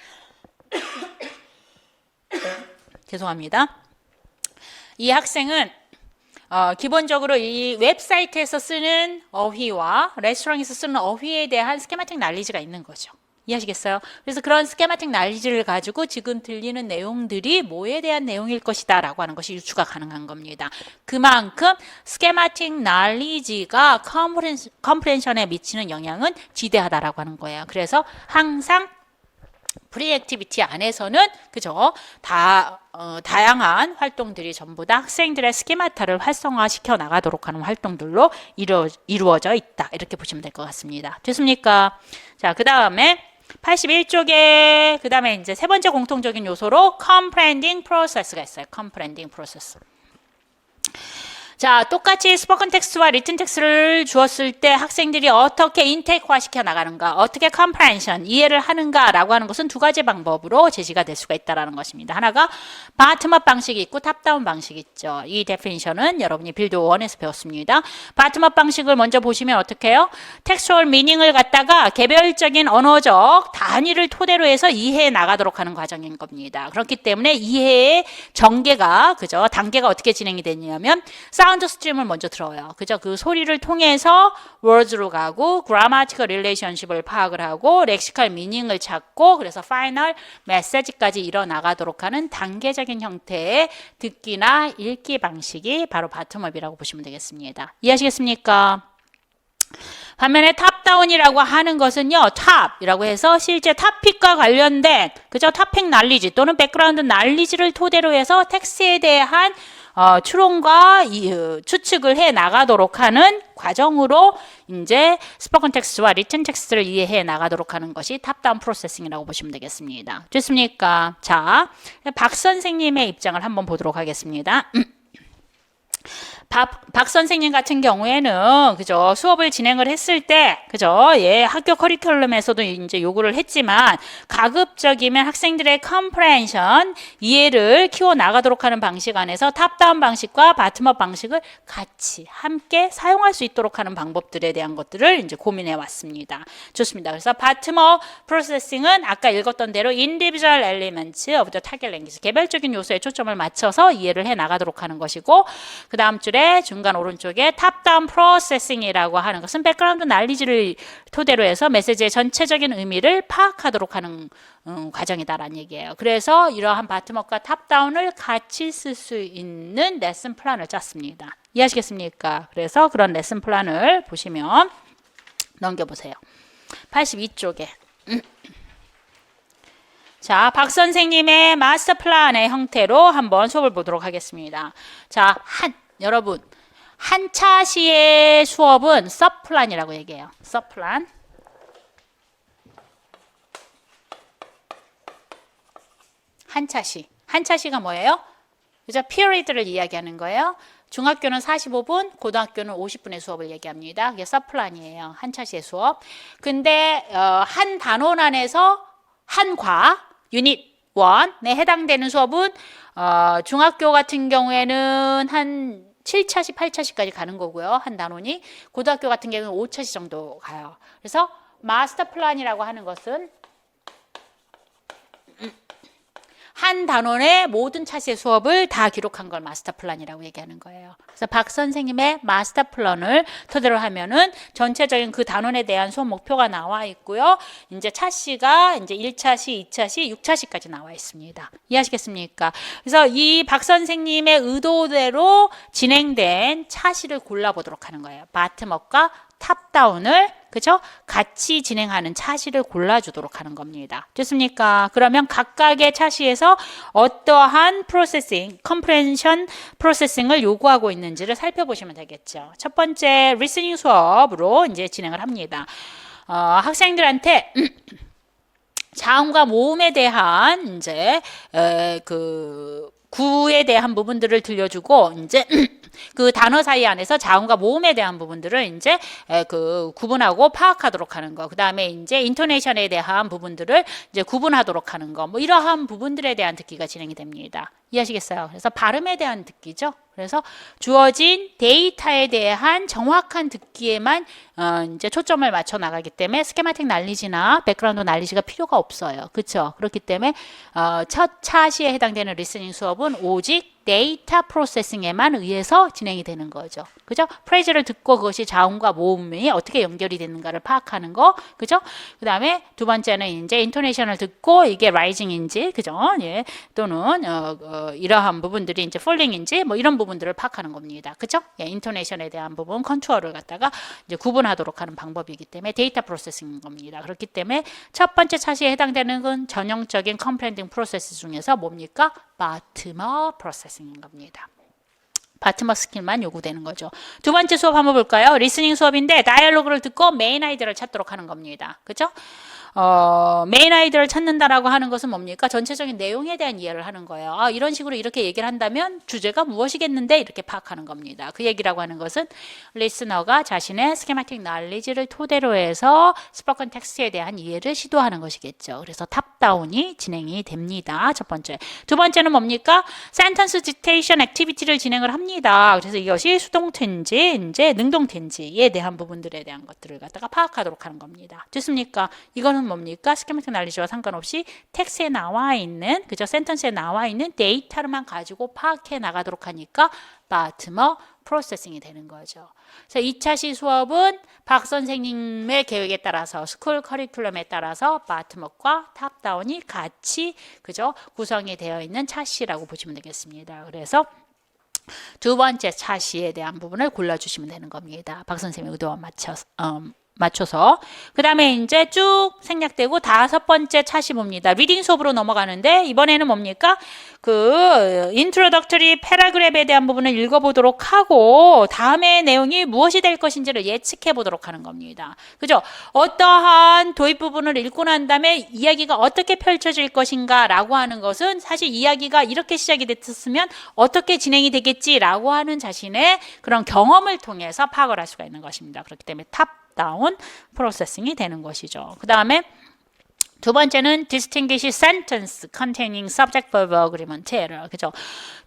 죄송합니다. 이 학생은 기본적으로 이 웹사이트에서 쓰는 어휘와 레스토랑에서 쓰는 어휘에 대한 스케마틱 난리지가 있는 거죠. 이해하시겠어요? 그래서 그런 스케마틱 난리지를 가지고 지금 들리는 내용들이 뭐에 대한 내용일 것이다 라고 하는 것이 유추가 가능한 겁니다. 그만큼 스케마틱 난리지가 컴프레hen션에 미치는 영향은 지대하다라고 하는 거예요. 그래서 항상 프리액티비티 안에서는 그죠? 다양한 활동들이 전부 다 학생들의 스키마타를 활성화시켜 나가도록 하는 활동들로 이루어져 있다. 이렇게 보시면 될 것 같습니다. 됐습니까? 자, 그 다음에 81쪽에 그 다음에 이제 세 번째 공통적인 요소로 comprehending process가 있어요. comprehending process. 자, 똑같이 스포큰 텍스트와 리튼 텍스트를 주었을 때 학생들이 어떻게 인테이크화 시켜 나가는가, 어떻게 컴프레hen션, 이해를 하는가라고 하는 것은 두 가지 방법으로 제시가 될 수가 있다는 것입니다. 하나가 바텀업 방식이 있고 탑다운 방식이 있죠. 이 데피니션은 여러분이 빌드 1에서 배웠습니다. 바텀업 방식을 먼저 보시면 어떻게 해요? 텍스추얼 미닝을 갖다가 개별적인 언어적 단위를 토대로 해서 이해해 나가도록 하는 과정인 겁니다. 그렇기 때문에 이해의 전개가, 그죠? 단계가 어떻게 진행이 되냐면 사운드 스트림을 먼저 들어요. 그죠? 그 소리를 통해서 words로 가고 grammatical relationship을 파악을 하고 렉시컬 미닝을 찾고 그래서 파이널 메시지까지 이뤄나가도록 하는 단계적인 형태의 듣기나 읽기 방식이 바로 바텀업이라고 보시면 되겠습니다. 이해하시겠습니까? 반면에 탑다운이라고 하는 것은요, 탑이라고 해서 실제 토픽과 관련된, 그죠? 토픽 난리지 또는 백그라운드 난리지를 토대로 해서 텍스트에 대한 추론과 추측을 해 나가도록 하는 과정으로 이제 스포큰 텍스트와 리튼 텍스트를 이해해 나가도록 하는 것이 탑다운 프로세싱이라고 보시면 되겠습니다. 됐습니까? 자, 박 선생님의 입장을 한번 보도록 하겠습니다. 박 선생님 같은 경우에는 그죠 수업을 진행을 했을 때 그죠 예 학교 커리큘럼에서도 이제 요구를 했지만 가급적이면 학생들의 컴프레hen션 이해를 키워 나가도록 하는 방식 안에서 탑다운 방식과 바텀업 방식을 같이 함께 사용할 수 있도록 하는 방법들에 대한 것들을 이제 고민해 왔습니다. 좋습니다. 그래서 바텀업 프로세싱은 아까 읽었던 대로 individual elements of the target language 개별적인 요소에 초점을 맞춰서 이해를 해 나가도록 하는 것이고 그 다음 줄에 중간 오른쪽에 탑다운 프로세싱이라고 하는 것은 백그라운드 난리지를 토대로 해서 메시지의 전체적인 의미를 파악하도록 하는 과정이다라는 얘기예요. 그래서 이러한 바텀업과 탑다운을 같이 쓸 수 있는 레슨 플랜을 짰습니다. 이해하시겠습니까? 그래서 그런 레슨 플랜을 보시면 넘겨보세요. 82쪽에 자, 박 선생님의 마스터 플랜의 형태로 한번 수업을 보도록 하겠습니다. 자, 여러분 한차 시의 수업은 서플란이라고 얘기해요. 서플란. 한차시가 뭐예요? 그죠? 피리드를 이야기하는 거예요. 중학교는 45분, 고등학교는 50분의 수업을 얘기합니다. 그게 서플란이에요. 한차시의 수업. 근데 한 단원 안에서 한 유닛 1에 해당되는 수업은 중학교 같은 경우에는 한 7차시, 8차시까지 가는 거고요. 한 단원이. 고등학교 같은 경우는 5차시 정도 가요. 그래서 마스터 플랜이라고 하는 것은 한 단원의 모든 차시의 수업을 다 기록한 걸 마스터 플랜이라고 얘기하는 거예요. 그래서 박 선생님의 마스터 플랜을 토대로 하면은 전체적인 그 단원에 대한 수업 목표가 나와 있고요. 이제 차시가 이제 1차시, 2차시, 6차시까지 나와 있습니다. 이해하시겠습니까? 그래서 이 박 선생님의 의도대로 진행된 차시를 골라보도록 하는 거예요. 바텀업과 탑다운을 그죠? 같이 진행하는 차시를 골라주도록 하는 겁니다. 됐습니까? 그러면 각각의 차시에서 어떠한 프로세싱, 컴프레hen션 프로세싱을 요구하고 있는지를 살펴보시면 되겠죠. 첫 번째 리스닝 수업으로 이제 진행을 합니다. 학생들한테 자음과 모음에 대한 이제 그 구에 대한 부분들을 들려주고 이제 그 단어 사이 안에서 자음과 모음에 대한 부분들을 이제 그 구분하고 파악하도록 하는 거. 그 다음에 이제 인토네이션에 대한 부분들을 이제 구분하도록 하는 거. 뭐 이러한 부분들에 대한 듣기가 진행이 됩니다. 이해하시겠어요? 그래서 발음에 대한 듣기죠. 그래서 주어진 데이터에 대한 정확한 듣기에만 이제 초점을 맞춰 나가기 때문에 스케마틱 난리지나 백그라운드 난리지가 필요가 없어요. 그렇죠? 그렇기 때문에 첫 차시에 해당되는 리스닝 수업은 오직 데이터 프로세싱에만 의해서 진행이 되는 거죠. 그죠? 프레이즈를 듣고 그것이 자음과 모음이 어떻게 연결이 되는가를 파악하는 거. 그죠? 그 다음에 두 번째는 이제 인토네이션을 듣고 이게 라이징인지, 그죠? 예. 또는, 이러한 부분들이 이제 폴링인지 뭐 이런 부분들을 파악하는 겁니다. 그죠? 예. 인토네이션에 대한 부분, 컨트롤을 갖다가 이제 구분하도록 하는 방법이기 때문에 데이터 프로세싱인 겁니다. 그렇기 때문에 첫 번째 차시에 해당되는 건 전형적인 컴프렌딩 프로세스 중에서 뭡니까? 바트머 프로세싱인 겁니다. 바트머 스킬만 요구되는 거죠. 두 번째 수업 한번 볼까요? 리스닝 수업인데 다이얼로그를 듣고 메인 아이디어를 찾도록 하는 겁니다. 그죠? 메인 아이디어를 찾는다라고 하는 것은 뭡니까? 전체적인 내용에 대한 이해를 하는 거예요. 아, 이런 식으로 이렇게 얘기를 한다면 주제가 무엇이겠는데 이렇게 파악하는 겁니다. 그 얘기라고 하는 것은 리스너가 자신의 스케마틱 날리지를 토대로 해서 스포컨 텍스트에 대한 이해를 시도하는 것이겠죠. 그래서 탑다운이 진행이 됩니다. 첫 번째. 두 번째는 뭡니까? 센텐스 디테이션 액티비티를 진행을 합니다. 그래서 이것이 수동태인지 이제 능동태인지에 대한 부분들에 대한 것들을 갖다가 파악하도록 하는 겁니다. 됐습니까? 이거는 뭡니까? 스케마틱 날리지와 상관없이 텍스트에 나와 있는, 그죠? 센텐스에 나와 있는 데이터만 가지고 파악해 나가도록 하니까 바트머 프로세싱이 되는 거죠. 그래서 2차 시 수업은 박 선생님의 계획에 따라서 스쿨 커리큘럼에 따라서 바트머과 탑다운이 같이, 그죠? 구성이 되어 있는 차시라고 보시면 되겠습니다. 그래서 두 번째 차시에 대한 부분을 골라주시면 되는 겁니다. 박 선생님의 의도와 맞춰서. 그 다음에 이제 쭉 생략되고 다섯 번째 차시 봅니다. 리딩 수업으로 넘어가는데 이번에는 뭡니까? 그 인트로덕터리 패러그랩에 대한 부분을 읽어보도록 하고 다음에 내용이 무엇이 될 것인지를 예측해 보도록 하는 겁니다. 그죠? 어떠한 도입 부분을 읽고 난 다음에 이야기가 어떻게 펼쳐질 것인가 라고 하는 것은 사실 이야기가 이렇게 시작이 됐으면 어떻게 진행이 되겠지라고 하는 자신의 그런 경험을 통해서 파악을 할 수가 있는 것입니다. 그렇기 때문에 탑다운 프로세싱이 되는 것이죠. 그 다음에 두 번째는 distinguish sentence containing subject verb agreement error. 그죠?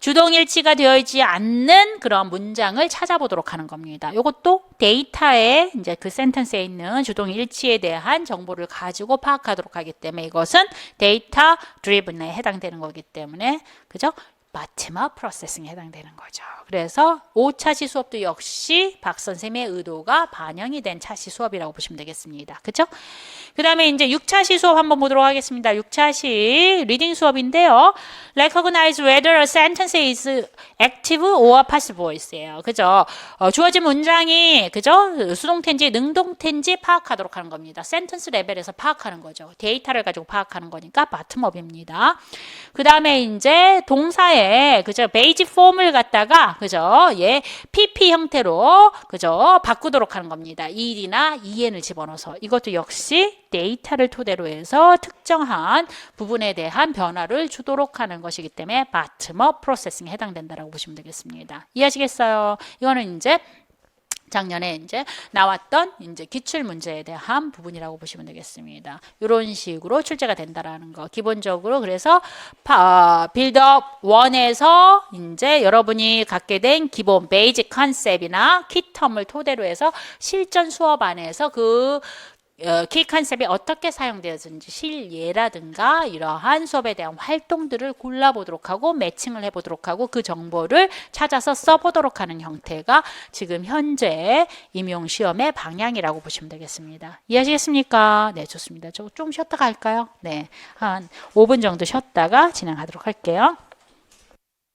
주동일치가 되어 있지 않는 그런 문장을 찾아보도록 하는 겁니다. 이것도 데이터에 이제 그 센텐스에 있는 주동일치에 대한 정보를 가지고 파악하도록 하기 때문에 이것은 데이터 드리븐에 해당되는 거기 때문에 그죠? 바트머 프로세싱에 해당되는 거죠. 그래서 5차시 수업도 역시 박 선생님의 의도가 반영이 된 차시 수업이라고 보시면 되겠습니다. 그렇죠? 그 다음에 이제 6차시 수업 한번 보도록 하겠습니다. 6차시 리딩 수업인데요. Recognize whether a sentence is active or passive voice예요. 그죠? 주어진 문장이 그죠? 수동태인지 능동태인지 파악하도록 하는 겁니다. 센텐스 레벨에서 파악하는 거죠. 데이터를 가지고 파악하는 거니까 바텀업입니다. 그 다음에 이제 동사에 그죠? 베이지 폼을 갖다가 그죠? 예, PP 형태로 그죠? 바꾸도록 하는 겁니다. 일이나 EN을 집어넣어서 이것도 역시 데이터를 토대로 해서 특정한 부분에 대한 변화를 주도록 하는 것이기 때문에 바텀업 프로세싱에 해당된다라고 보시면 되겠습니다. 이해하시겠어요? 이거는 이제 작년에 이제 나왔던 이제 기출 문제에 대한 부분이라고 보시면 되겠습니다. 이런 식으로 출제가 된다라는 거. 기본적으로 그래서 빌드업 1에서 이제 여러분이 갖게 된 기본 베이직 컨셉이나 키텀을 토대로 해서 실전 수업 안에서 그 키 컨셉이 어떻게 사용되었는지 실예라든가 이러한 수업에 대한 활동들을 골라보도록 하고 매칭을 해보도록 하고 그 정보를 찾아서 써보도록 하는 형태가 지금 현재 임용시험의 방향이라고 보시면 되겠습니다. 이해하시겠습니까? 네, 좋습니다. 좀 쉬었다가 할까요? 네, 한 5분 정도 쉬었다가 진행하도록 할게요.